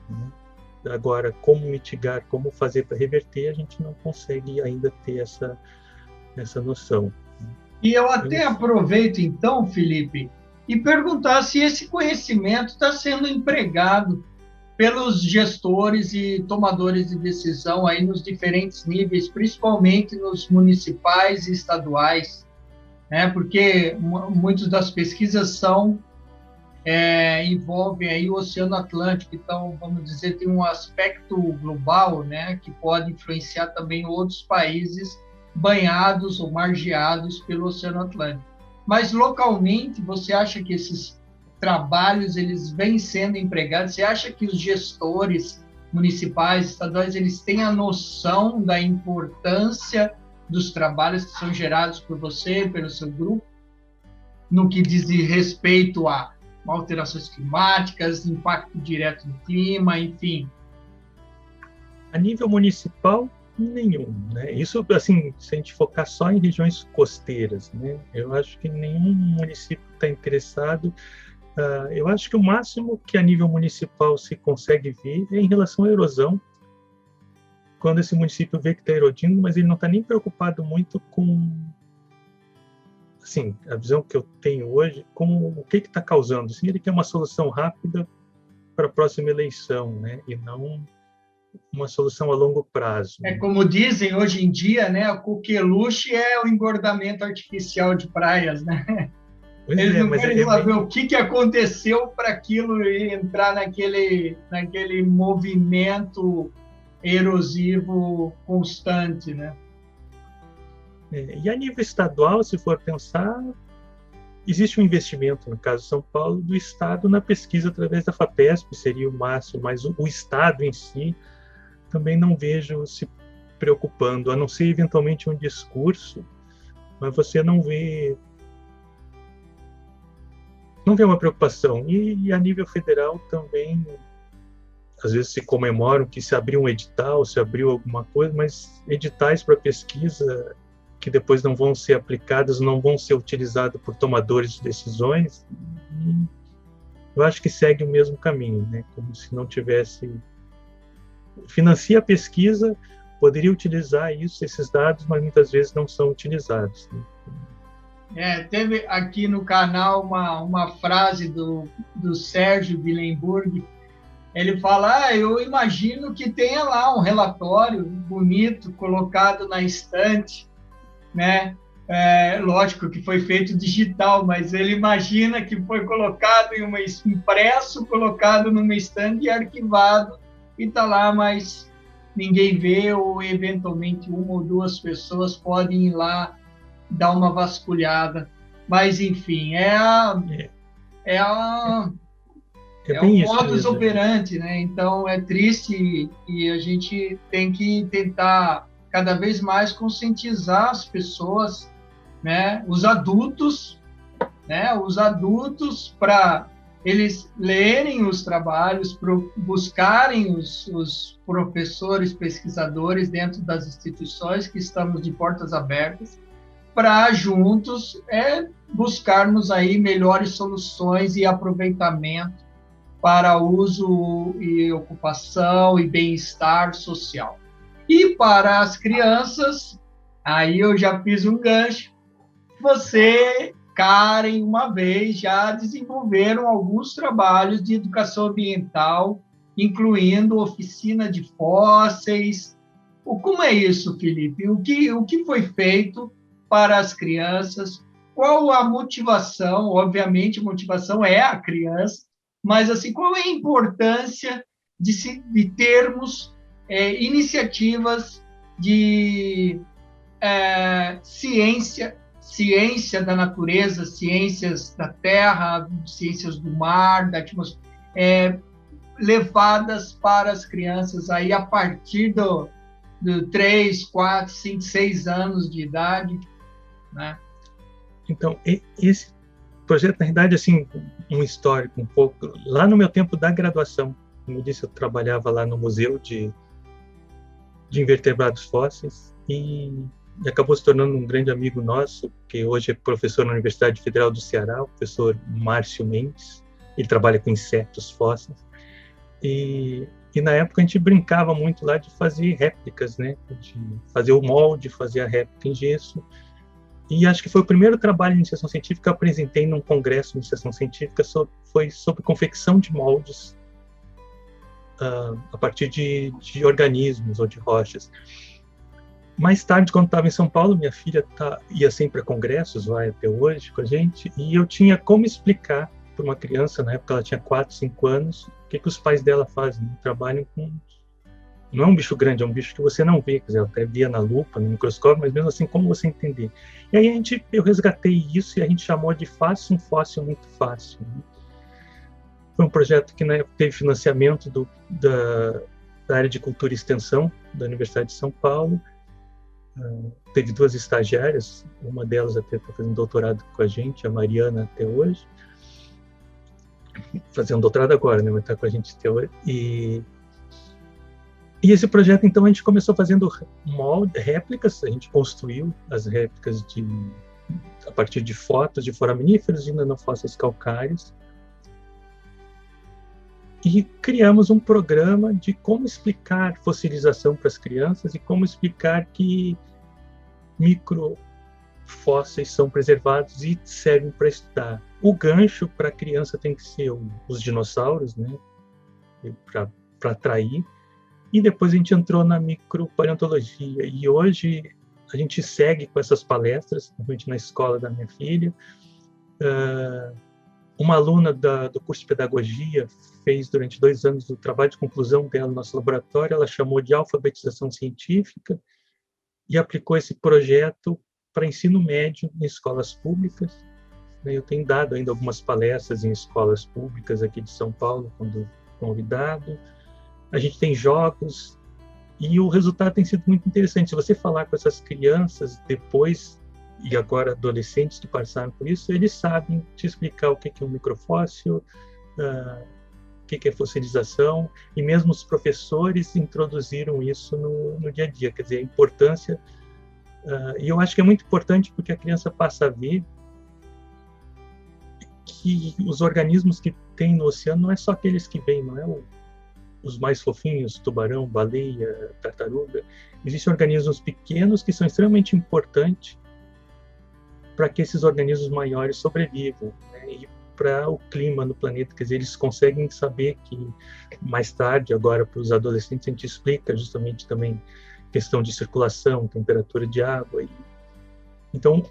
né? Agora, como mitigar, como fazer para reverter, a gente não consegue ainda ter essa noção. E eu até aproveito, então, Felipe, e perguntar se esse conhecimento está sendo empregado pelos gestores e tomadores de decisão aí nos diferentes níveis, principalmente nos municipais e estaduais, né? Porque muitas das pesquisas envolvem aí o Oceano Atlântico, então, vamos dizer, tem um aspecto global, né, que pode influenciar também outros países banhados ou margeados pelo Oceano Atlântico. Mas, localmente, você acha que esses trabalhos eles vêm sendo empregados? Você acha que os gestores municipais, estaduais, eles têm a noção da importância dos trabalhos que são gerados por você, pelo seu grupo, no que diz respeito a alterações climáticas, impacto direto no clima, enfim? A nível municipal, nenhum, né? Isso, assim, se a gente focar só em regiões costeiras, né? Eu acho que nenhum município está interessado. Eu acho que o máximo que a nível municipal se consegue ver é em relação à erosão, quando esse município vê que está erodindo, mas ele não está nem preocupado muito com, assim, a visão que eu tenho hoje, com o que está causando. Assim, ele quer uma solução rápida para a próxima eleição, né? E não uma solução a longo prazo. É como dizem hoje em dia, né? O coqueluche é o engordamento artificial de praias, né? Eles não querem saber o que aconteceu para aquilo entrar naquele movimento erosivo constante, né? E a nível estadual, se for pensar, existe um investimento, no caso de São Paulo, do Estado na pesquisa através da FAPESP, seria o máximo, mas o Estado em si também não vejo se preocupando, a não ser eventualmente um discurso, mas você não vê uma preocupação. E a nível federal também, às vezes se comemoram que se abriu um edital, se abriu alguma coisa, mas editais para pesquisa que depois não vão ser aplicados, não vão ser utilizados por tomadores de decisões, eu acho que segue o mesmo caminho, né? Como se não tivesse... Financia a pesquisa, poderia utilizar esses dados, mas muitas vezes não são utilizados, né? Teve aqui no canal uma frase do Sérgio Willenburg. Ele fala, eu imagino que tenha lá um relatório bonito colocado na estante, né? Lógico que foi feito digital, mas ele imagina que foi colocado impresso, colocado numa estante e arquivado, e está lá, mas ninguém vê, ou eventualmente uma ou duas pessoas podem ir lá dar uma vasculhada. Mas, enfim, o modus operandi, né? Então, é triste e a gente tem que tentar cada vez mais conscientizar as pessoas, né? Os adultos, né? Os adultos, para eles lerem os trabalhos, buscarem os professores, pesquisadores dentro das instituições, que estamos de portas abertas, para juntos buscarmos aí melhores soluções e aproveitamento para uso e ocupação e bem-estar social. E para as crianças, aí eu já fiz um gancho, você, Karen, uma vez já desenvolveram alguns trabalhos de educação ambiental, incluindo oficina de fósseis. Como é isso, Felipe? O que foi feito para as crianças? Qual a motivação? Obviamente, a motivação é a criança, mas assim, qual é a importância de termos iniciativas de ciência da natureza, ciências da terra, ciências do mar, da atmosfera, levadas para as crianças aí a partir do 3, 4, 5, 6 anos de idade, né? Então, esse projeto, na verdade, assim, um histórico um pouco. Lá no meu tempo da graduação, como eu disse, eu trabalhava lá no Museu de Invertebrados Fósseis e acabou se tornando um grande amigo nosso, que hoje é professor na Universidade Federal do Ceará, o professor Márcio Mendes. Ele trabalha com insetos fósseis. E na época a gente brincava muito lá de fazer réplicas, né? De fazer o molde, fazer a réplica em gesso. E acho que foi o primeiro trabalho de iniciação científica que eu apresentei num congresso de iniciação científica, foi sobre confecção de moldes a partir de organismos ou de rochas. Mais tarde, quando estava em São Paulo, minha filha ia sempre a congressos, vai até hoje com a gente, e eu tinha como explicar para uma criança, na época ela tinha 4, 5 anos, o que os pais dela fazem. Trabalham com... Não é um bicho grande, é um bicho que você não vê, quer dizer, eu até via na lupa, no microscópio, mas mesmo assim, como você entender? E aí eu resgatei isso e a gente chamou de Faça um Fóssil Muito Fácil. Né? Foi um projeto que na época teve financiamento da área de cultura e extensão da Universidade de São Paulo. Teve 2 estagiárias, uma delas até está fazendo doutorado com a gente, a Mariana até hoje. Fazendo doutorado agora, né? Mas está com a gente até hoje. E esse projeto, então, a gente começou fazendo réplicas, a gente construiu as réplicas a partir de fotos de foraminíferos e nanofósseis calcários. E criamos um programa de como explicar fossilização para as crianças e como explicar que microfósseis são preservados e servem para estudar. O gancho para a criança tem que ser os dinossauros, né? Para atrair. E depois a gente entrou na micropaleontologia. E hoje a gente segue com essas palestras, principalmente na escola da minha filha. Uma aluna do curso de pedagogia fez durante 2 anos o trabalho de conclusão dela no nosso laboratório, ela chamou de alfabetização científica e aplicou esse projeto para ensino médio em escolas públicas. Eu tenho dado ainda algumas palestras em escolas públicas aqui de São Paulo, quando convidado. A gente tem jogos e o resultado tem sido muito interessante. Se você falar com essas crianças depois, e agora adolescentes que passaram por isso, eles sabem te explicar o que é um microfóssil, o que é fossilização, e mesmo os professores introduziram isso no dia a dia, quer dizer, a importância, e eu acho que é muito importante porque a criança passa a ver que os organismos que tem no oceano não é só aqueles que vêm, não é os mais fofinhos, tubarão, baleia, tartaruga. Existem organismos pequenos que são extremamente importantes para que esses organismos maiores sobrevivam, né? E para o clima no planeta, quer dizer, eles conseguem saber que mais tarde, agora para os adolescentes, a gente explica justamente também questão de circulação, temperatura de água. Então,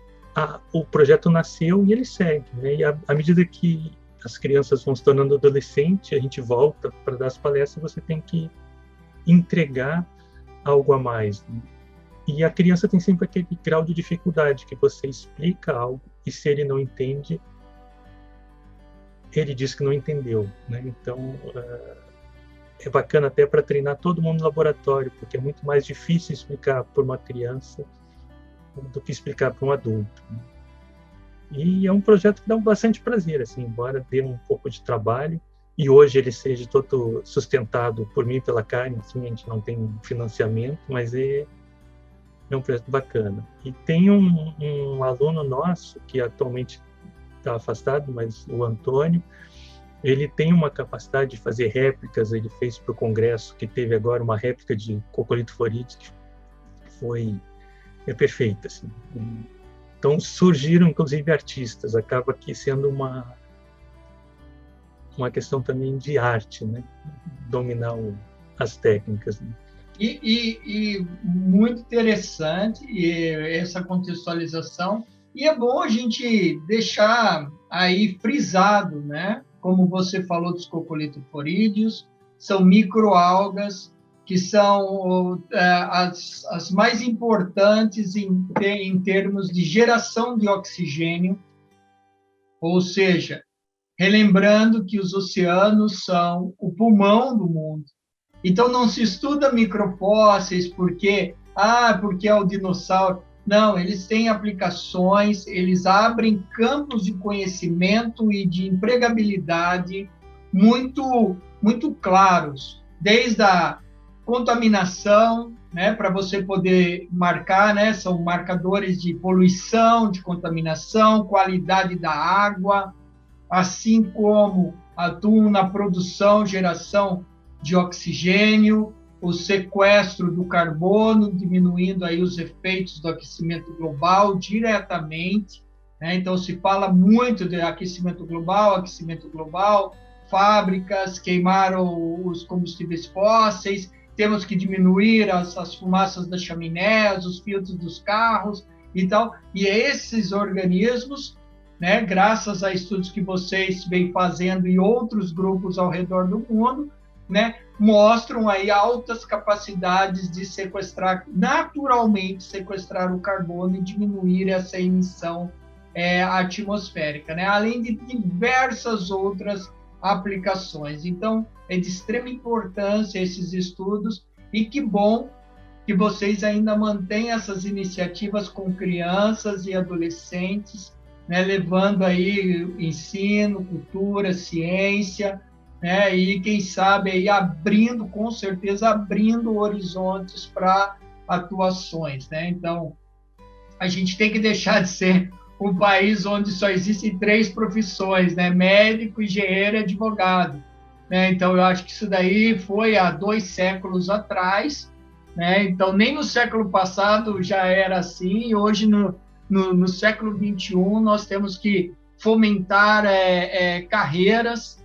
o projeto nasceu e ele segue, né? E à medida que as crianças vão se tornando adolescentes, a gente volta para dar as palestras, você tem que entregar algo a mais, né? E a criança tem sempre aquele grau de dificuldade que você explica algo e se ele não entende, ele diz que não entendeu, né? Então, é bacana até para treinar todo mundo no laboratório, porque é muito mais difícil explicar para uma criança do que explicar para um adulto, né? E é um projeto que dá bastante prazer, assim, embora dê um pouco de trabalho, e hoje ele seja todo sustentado por mim e pela Karen, assim, a gente não tem financiamento, mas é um projeto bacana. E tem um aluno nosso, que atualmente está afastado, mas o Antônio, ele tem uma capacidade de fazer réplicas, ele fez para o congresso, que teve agora uma réplica de Coccolitho floridis, que é perfeita, assim. Então surgiram, inclusive, artistas, acaba aqui sendo uma questão também de arte, né? Dominar as técnicas, né? E muito interessante essa contextualização, e é bom a gente deixar aí frisado, né? Como você falou dos Coccolitho floridis, são microalgas que são as mais importantes em termos de geração de oxigênio, ou seja, relembrando que os oceanos são o pulmão do mundo. Então, não se estuda microfósseis porque é o dinossauro. Não, eles têm aplicações, eles abrem campos de conhecimento e de empregabilidade muito, muito claros, desde a contaminação, né, para você poder marcar, né, são marcadores de poluição, de contaminação, qualidade da água, assim como atuam na produção, geração de oxigênio, o sequestro do carbono, diminuindo aí os efeitos do aquecimento global diretamente, né? Então, se fala muito de aquecimento global, fábricas queimaram os combustíveis fósseis, temos que diminuir as fumaças das chaminés, os filtros dos carros e tal. E esses organismos, né, graças a estudos que vocês vêm fazendo e outros grupos ao redor do mundo, né, mostram aí altas capacidades de naturalmente sequestrar o carbono e diminuir essa emissão atmosférica, né, além de diversas outras aplicações. Então, é de extrema importância esses estudos, e que bom que vocês ainda mantêm essas iniciativas com crianças e adolescentes, né, levando aí ensino, cultura, ciência, né, e quem sabe aí com certeza abrindo horizontes para atuações, né? Então, a gente tem que deixar de ser um país onde só existem 3 profissões, né? Médico, engenheiro e advogado, né? Então, eu acho que isso daí foi há 2 séculos atrás, né? Então, nem no século passado já era assim, e hoje, no século XXI, nós temos que fomentar carreiras,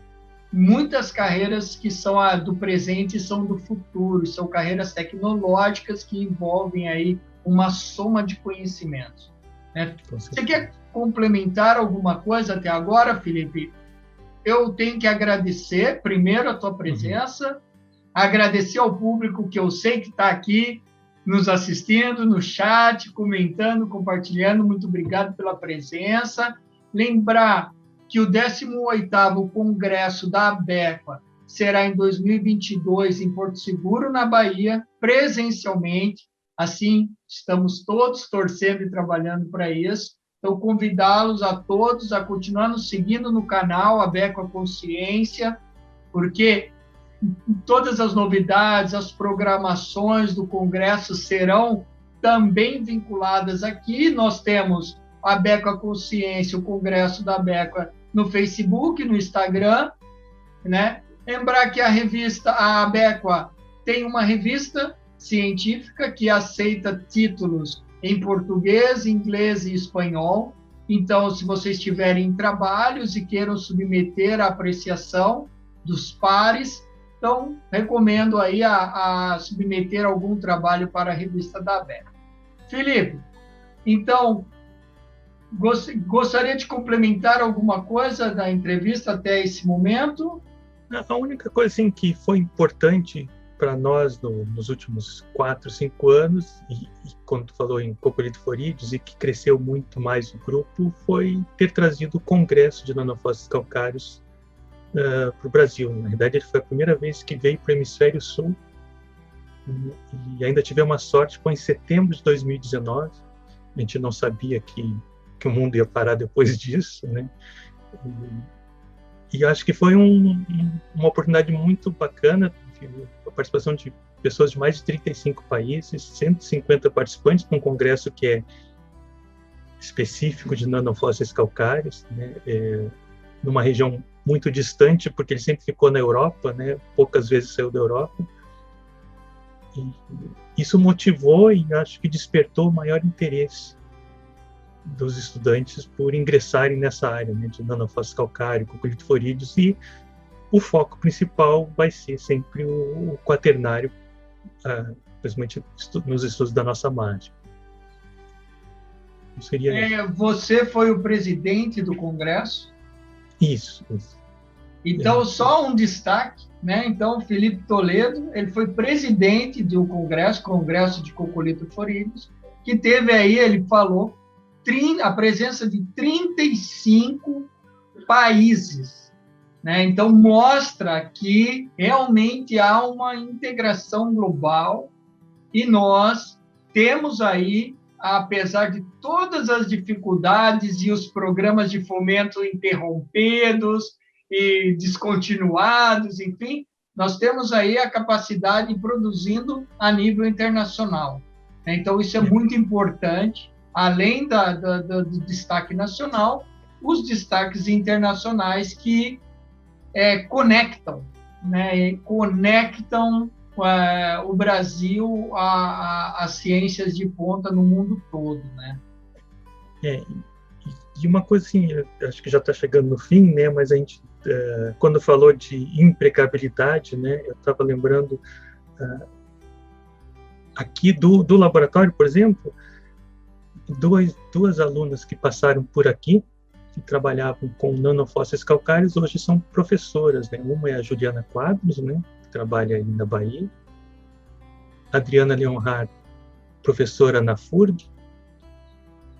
muitas carreiras que são do presente e são do futuro, são carreiras tecnológicas que envolvem aí uma soma de conhecimentos, né? Você quer complementar alguma coisa até agora, Felipe? eu tenho que agradecer, primeiro, a tua presença, agradecer ao público que eu sei que está aqui nos assistindo, no chat, comentando, compartilhando. Muito obrigado pela presença. Lembrar que o 18º Congresso da ABECA será em 2022, em Porto Seguro, na Bahia, presencialmente. Assim, estamos todos torcendo e trabalhando para isso. Então, convidá-los a todos a continuar nos seguindo no canal ABECA Consciência, porque todas as novidades, as programações do Congresso serão também vinculadas aqui. Nós temos a ABECA Consciência, o Congresso da ABECA, no Facebook, no Instagram, né? Lembrar que a ABECA tem uma revista científica que aceita títulos em português, inglês e espanhol. Então, se vocês tiverem trabalhos e queiram submeter a apreciação dos pares, então, recomendo aí a submeter algum trabalho para a revista da ABECA. Felipe, então, gostaria de complementar alguma coisa da entrevista até esse momento? A única coisa assim, que foi importante para nós nos últimos 4, 5 anos, e quando tu falou em Cocolito Forídeos, e que cresceu muito mais o grupo, foi ter trazido o Congresso de Nanofósseis Calcários para o Brasil. Na verdade, ele foi a primeira vez que veio para o Hemisfério Sul, e ainda tivemos uma sorte, foi em setembro de 2019. A gente não sabia que o mundo ia parar depois disso, né? E acho que foi uma oportunidade muito bacana, a participação de pessoas de mais de 35 países, 150 participantes num congresso que é específico de nanofósseis calcários, né? Numa região muito distante, porque ele sempre ficou na Europa, né? Poucas vezes saiu da Europa. E isso motivou e acho que despertou maior interesse dos estudantes por ingressarem nessa área, né, de nanofósseis calcário, Cocolito Forídeos, e o foco principal vai ser sempre o quaternário, principalmente nos estudos da nossa mágica. Você foi o presidente do Congresso? Isso. Então, só um destaque, né? Então, Felipe Toledo, ele foi presidente do Congresso de Cocolito Forídeos, que teve aí, ele falou, a presença de 35 países, né? Então, mostra que realmente há uma integração global e nós temos aí, apesar de todas as dificuldades e os programas de fomento interrompidos e descontinuados, enfim, nós temos aí a capacidade de produzindo a nível internacional. Então, isso é muito importante. Além do destaque nacional, os destaques internacionais que conectam, né? Conectam o Brasil às ciências de ponta no mundo todo, né? E uma coisa assim, acho que já está chegando no fim, né? Mas a gente, quando falou de imprecabilidade, né? Eu estava lembrando aqui do laboratório, por exemplo, duas alunas que passaram por aqui, que trabalhavam com nanofósseis calcários, hoje são professoras, né? Uma é a Juliana Quadros, né? Que trabalha aí na Bahia. A Adriana Leonhard, professora na FURG,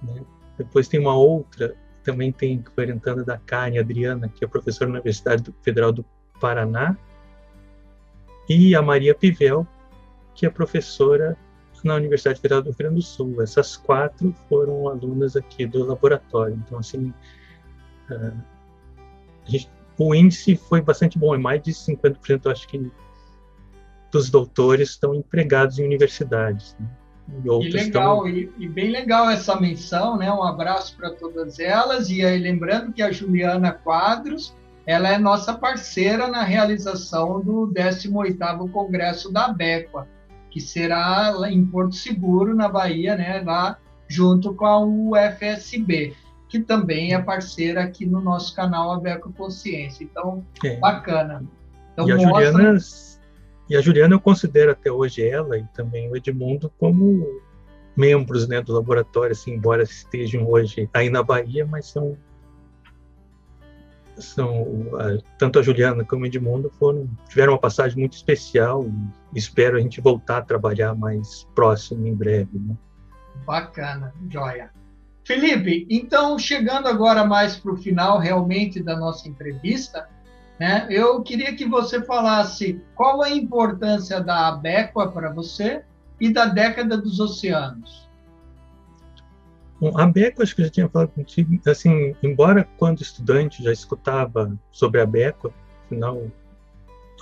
né? Depois tem uma outra, também tem orientando da carne, a Adriana, que é professora na Universidade Federal do Paraná. E a Maria Pivel, que é professora na Universidade Federal do Rio Grande do Sul. Essas 4 foram alunas aqui do laboratório. Então, assim, o índice foi bastante bom. Mais de 50%, acho que, dos doutores estão empregados em universidades, né? E legal, e bem legal essa menção, né? Um abraço para todas elas. E aí, lembrando que a Juliana Quadros, ela é nossa parceira na realização do 18º Congresso da ABECA, que será lá em Porto Seguro, na Bahia, né? Lá junto com a UFSB, que também é parceira aqui no nosso canal ABECA Consciência. Então, bacana. Então, e a Juliana eu considero até hoje ela e também o Edmundo como membros, né, do laboratório, assim, embora estejam hoje aí na Bahia, mas tanto a Juliana como o Edmundo tiveram uma passagem muito especial e espero a gente voltar a trabalhar mais próximo em breve, né? Bacana, joia. Felipe, então, chegando agora mais para o final realmente da nossa entrevista, né, eu queria que você falasse qual a importância da Abequa para você e da década dos oceanos. Bom, a Abequa, acho que eu já tinha falado contigo, assim, embora quando estudante já escutava sobre a Abequa, afinal,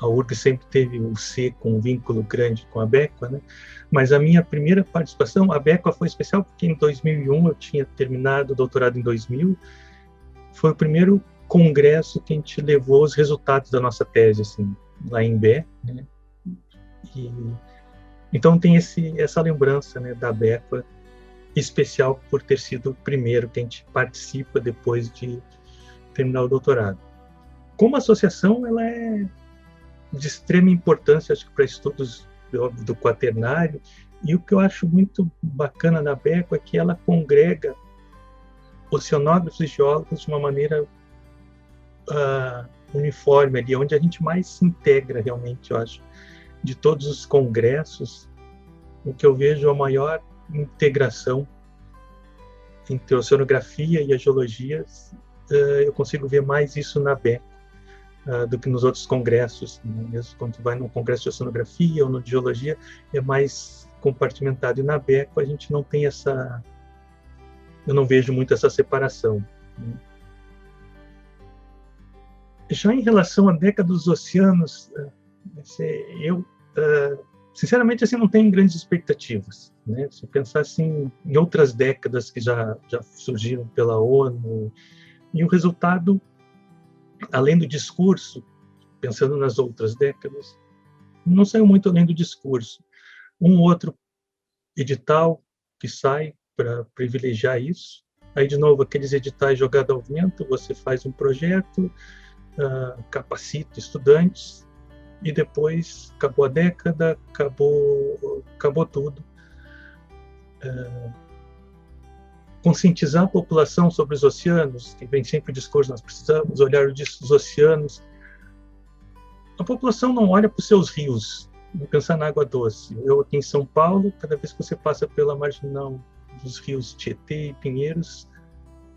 a URGS sempre teve o C com um vínculo grande com a Abequa, né? Mas a minha primeira participação, a Abequa foi especial porque em 2001 eu tinha terminado o doutorado em 2000, foi o primeiro congresso que a gente levou os resultados da nossa tese, assim, lá em Bé, né? Então tem essa lembrança, né, da Abequa, especial por ter sido o primeiro que a gente participa depois de terminar o doutorado. Como associação, ela é de extrema importância, acho que para estudos do quaternário, e o que eu acho muito bacana na Abequa é que ela congrega oceanógrafos e geólogos de uma maneira uniforme ali, onde a gente mais se integra realmente, eu acho, de todos os congressos, o que eu vejo a maior integração entre a oceanografia e a geologia, eu consigo ver mais isso na Abequa do que nos outros congressos, né? Mesmo quando tu vai num congresso de oceanografia ou no de geologia, é mais compartimentado. E na Abequa a gente não tem eu não vejo muito essa separação, né? Já em relação à década dos oceanos, eu sinceramente assim não tenho grandes expectativas, né? Se pensar assim em outras décadas que já surgiram pela ONU, e o resultado, além do discurso, pensando nas outras décadas, não saiu muito além do discurso. Um outro edital que sai para privilegiar isso, aí de novo aqueles editais jogados ao vento, você faz um projeto, capacita estudantes, e depois acabou a década, acabou tudo. Conscientizar a população sobre os oceanos, que vem sempre o discurso, nós precisamos olhar os oceanos. A população não olha para os seus rios, não pensa na água doce. Eu aqui em São Paulo, cada vez que você passa pela marginal dos rios Tietê e Pinheiros,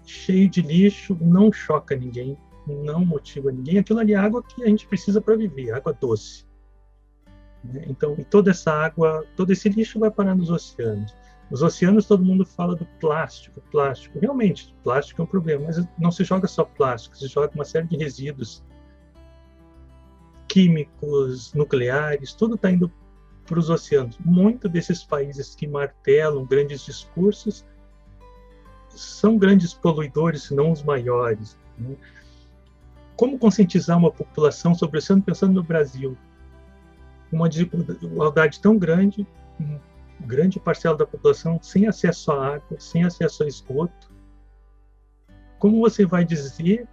cheio de lixo, não choca ninguém, não motiva ninguém. Aquilo ali é água que a gente precisa para viver, água doce. Então, e toda essa água, todo esse lixo vai parar nos oceanos. Os oceanos, todo mundo fala do plástico. Realmente, plástico é um problema, mas não se joga só plástico, se joga uma série de resíduos químicos, nucleares, tudo está indo para os oceanos. Muitos desses países que martelam grandes discursos são grandes poluidores, se não os maiores, né? Como conscientizar uma população sobre o oceano pensando no Brasil? Uma desigualdade tão grande, grande parcela da população sem acesso à água, sem acesso a esgoto. Como você vai dizer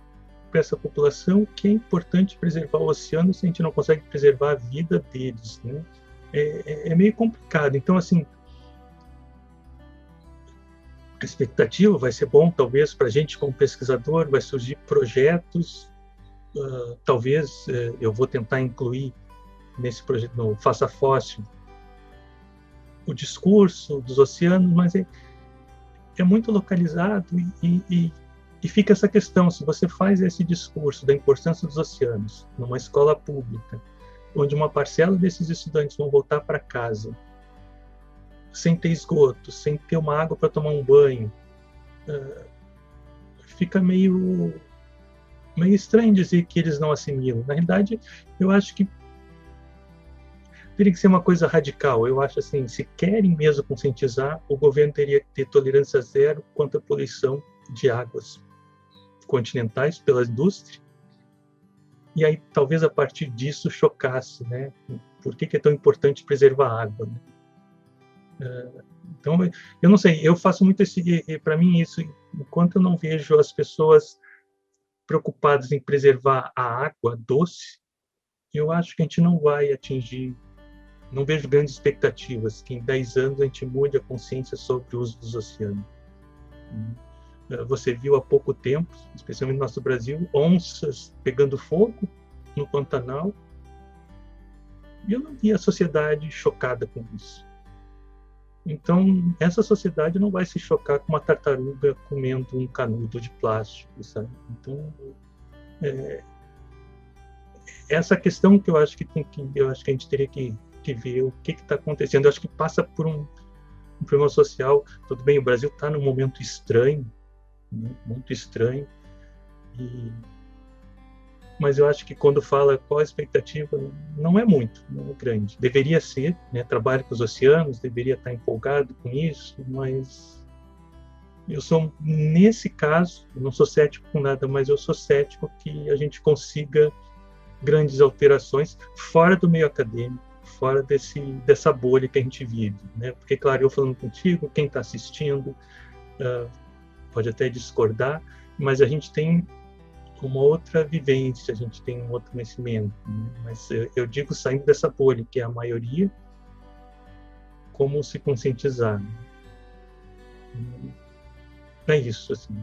para essa população que é importante preservar o oceano se a gente não consegue preservar a vida deles, né? É meio complicado. Então, assim, a expectativa vai ser bom, talvez, para a gente como pesquisador, vai surgir projetos, talvez eu vou tentar incluir nesse projeto, no Faça Fóssil, o discurso dos oceanos, mas é muito localizado e fica essa questão, se você faz esse discurso da importância dos oceanos numa escola pública, onde uma parcela desses estudantes vão voltar para casa sem ter esgoto, sem ter uma água para tomar um banho, fica meio estranho dizer que eles não assimilam. Na realidade, eu acho que teria que ser uma coisa radical. Eu acho assim, se querem mesmo conscientizar, o governo teria que ter tolerância zero quanto à poluição de águas continentais pela indústria, e aí talvez a partir disso chocasse, né? Por que é tão importante preservar a água, né? Então, eu não sei, eu faço muito para mim isso, enquanto eu não vejo as pessoas preocupadas em preservar a água doce, eu acho que a gente não vai atingir, não vejo grandes expectativas que em 10 anos a gente mude a consciência sobre o uso dos oceanos. Você viu há pouco tempo, especialmente no nosso Brasil, onças pegando fogo no Pantanal. E eu não vi a sociedade chocada com isso. Então, essa sociedade não vai se chocar com uma tartaruga comendo um canudo de plástico, sabe? Então, essa questão que eu acho que a gente teria que ver o que está acontecendo. Eu acho que passa por um problema social. Tudo bem, o Brasil está num momento estranho, né? Muito estranho. Mas eu acho que quando fala qual a expectativa, não é muito, não é grande. Deveria ser, né? Trabalho com os oceanos, deveria estar empolgado com isso, mas eu sou, nesse caso, eu não sou cético com nada, mas eu sou cético que a gente consiga grandes alterações fora do meio acadêmico, fora dessa bolha que a gente vive, né? Porque, claro, eu falando contigo, quem está assistindo pode até discordar, mas a gente tem uma outra vivência, a gente tem um outro conhecimento, né? Mas eu digo saindo dessa bolha, que é a maioria, como se conscientizar, né? É isso, assim.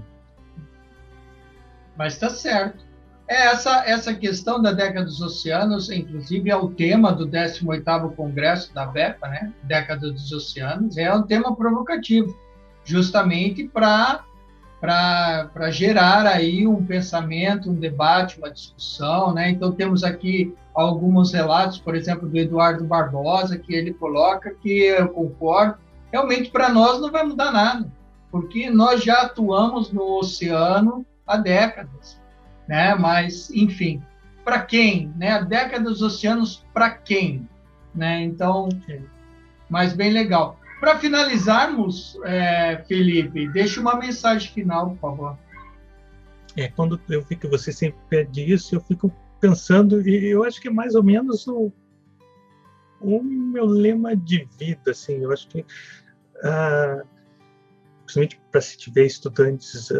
Mas está certo. Essa questão da década dos oceanos, inclusive, é o tema do 18º Congresso da ABEPA, né? Década dos Oceanos, é um tema provocativo, justamente para gerar aí um pensamento, um debate, uma discussão, né? Então, temos aqui alguns relatos, por exemplo, do Eduardo Barbosa, que ele coloca que eu concordo, realmente para nós não vai mudar nada, porque nós já atuamos no oceano há décadas, né? Mas, enfim, para quem, né? A década dos oceanos, para quem, né? Então, mas bem legal. Para finalizarmos, Felipe, deixa uma mensagem final, por favor. Quando eu vi que você sempre pede isso, eu fico pensando, e eu acho que é mais ou menos o meu lema de vida, assim. Eu acho que, principalmente para se tiver estudantes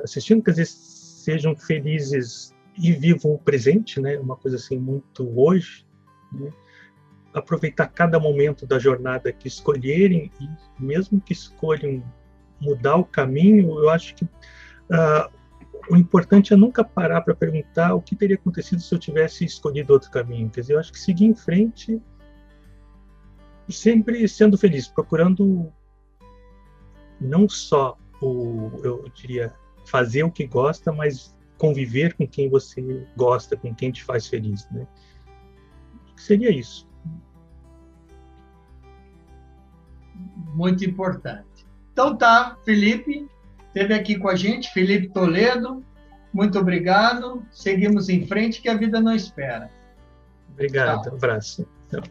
assistindo, quer dizer, sejam felizes e vivam o presente, né? Uma coisa assim muito hoje, né? Aproveitar cada momento da jornada que escolherem, e mesmo que escolham mudar o caminho, eu acho que o importante é nunca parar para perguntar o que teria acontecido se eu tivesse escolhido outro caminho. Quer dizer, eu acho que seguir em frente, sempre sendo feliz, procurando não só eu diria, fazer o que gosta, mas conviver com quem você gosta, com quem te faz feliz, né? Seria isso. Muito importante. Então tá, Felipe, esteve aqui com a gente, Felipe Toledo, muito obrigado, seguimos em frente que a vida não espera. Obrigado, abraço. Tchau.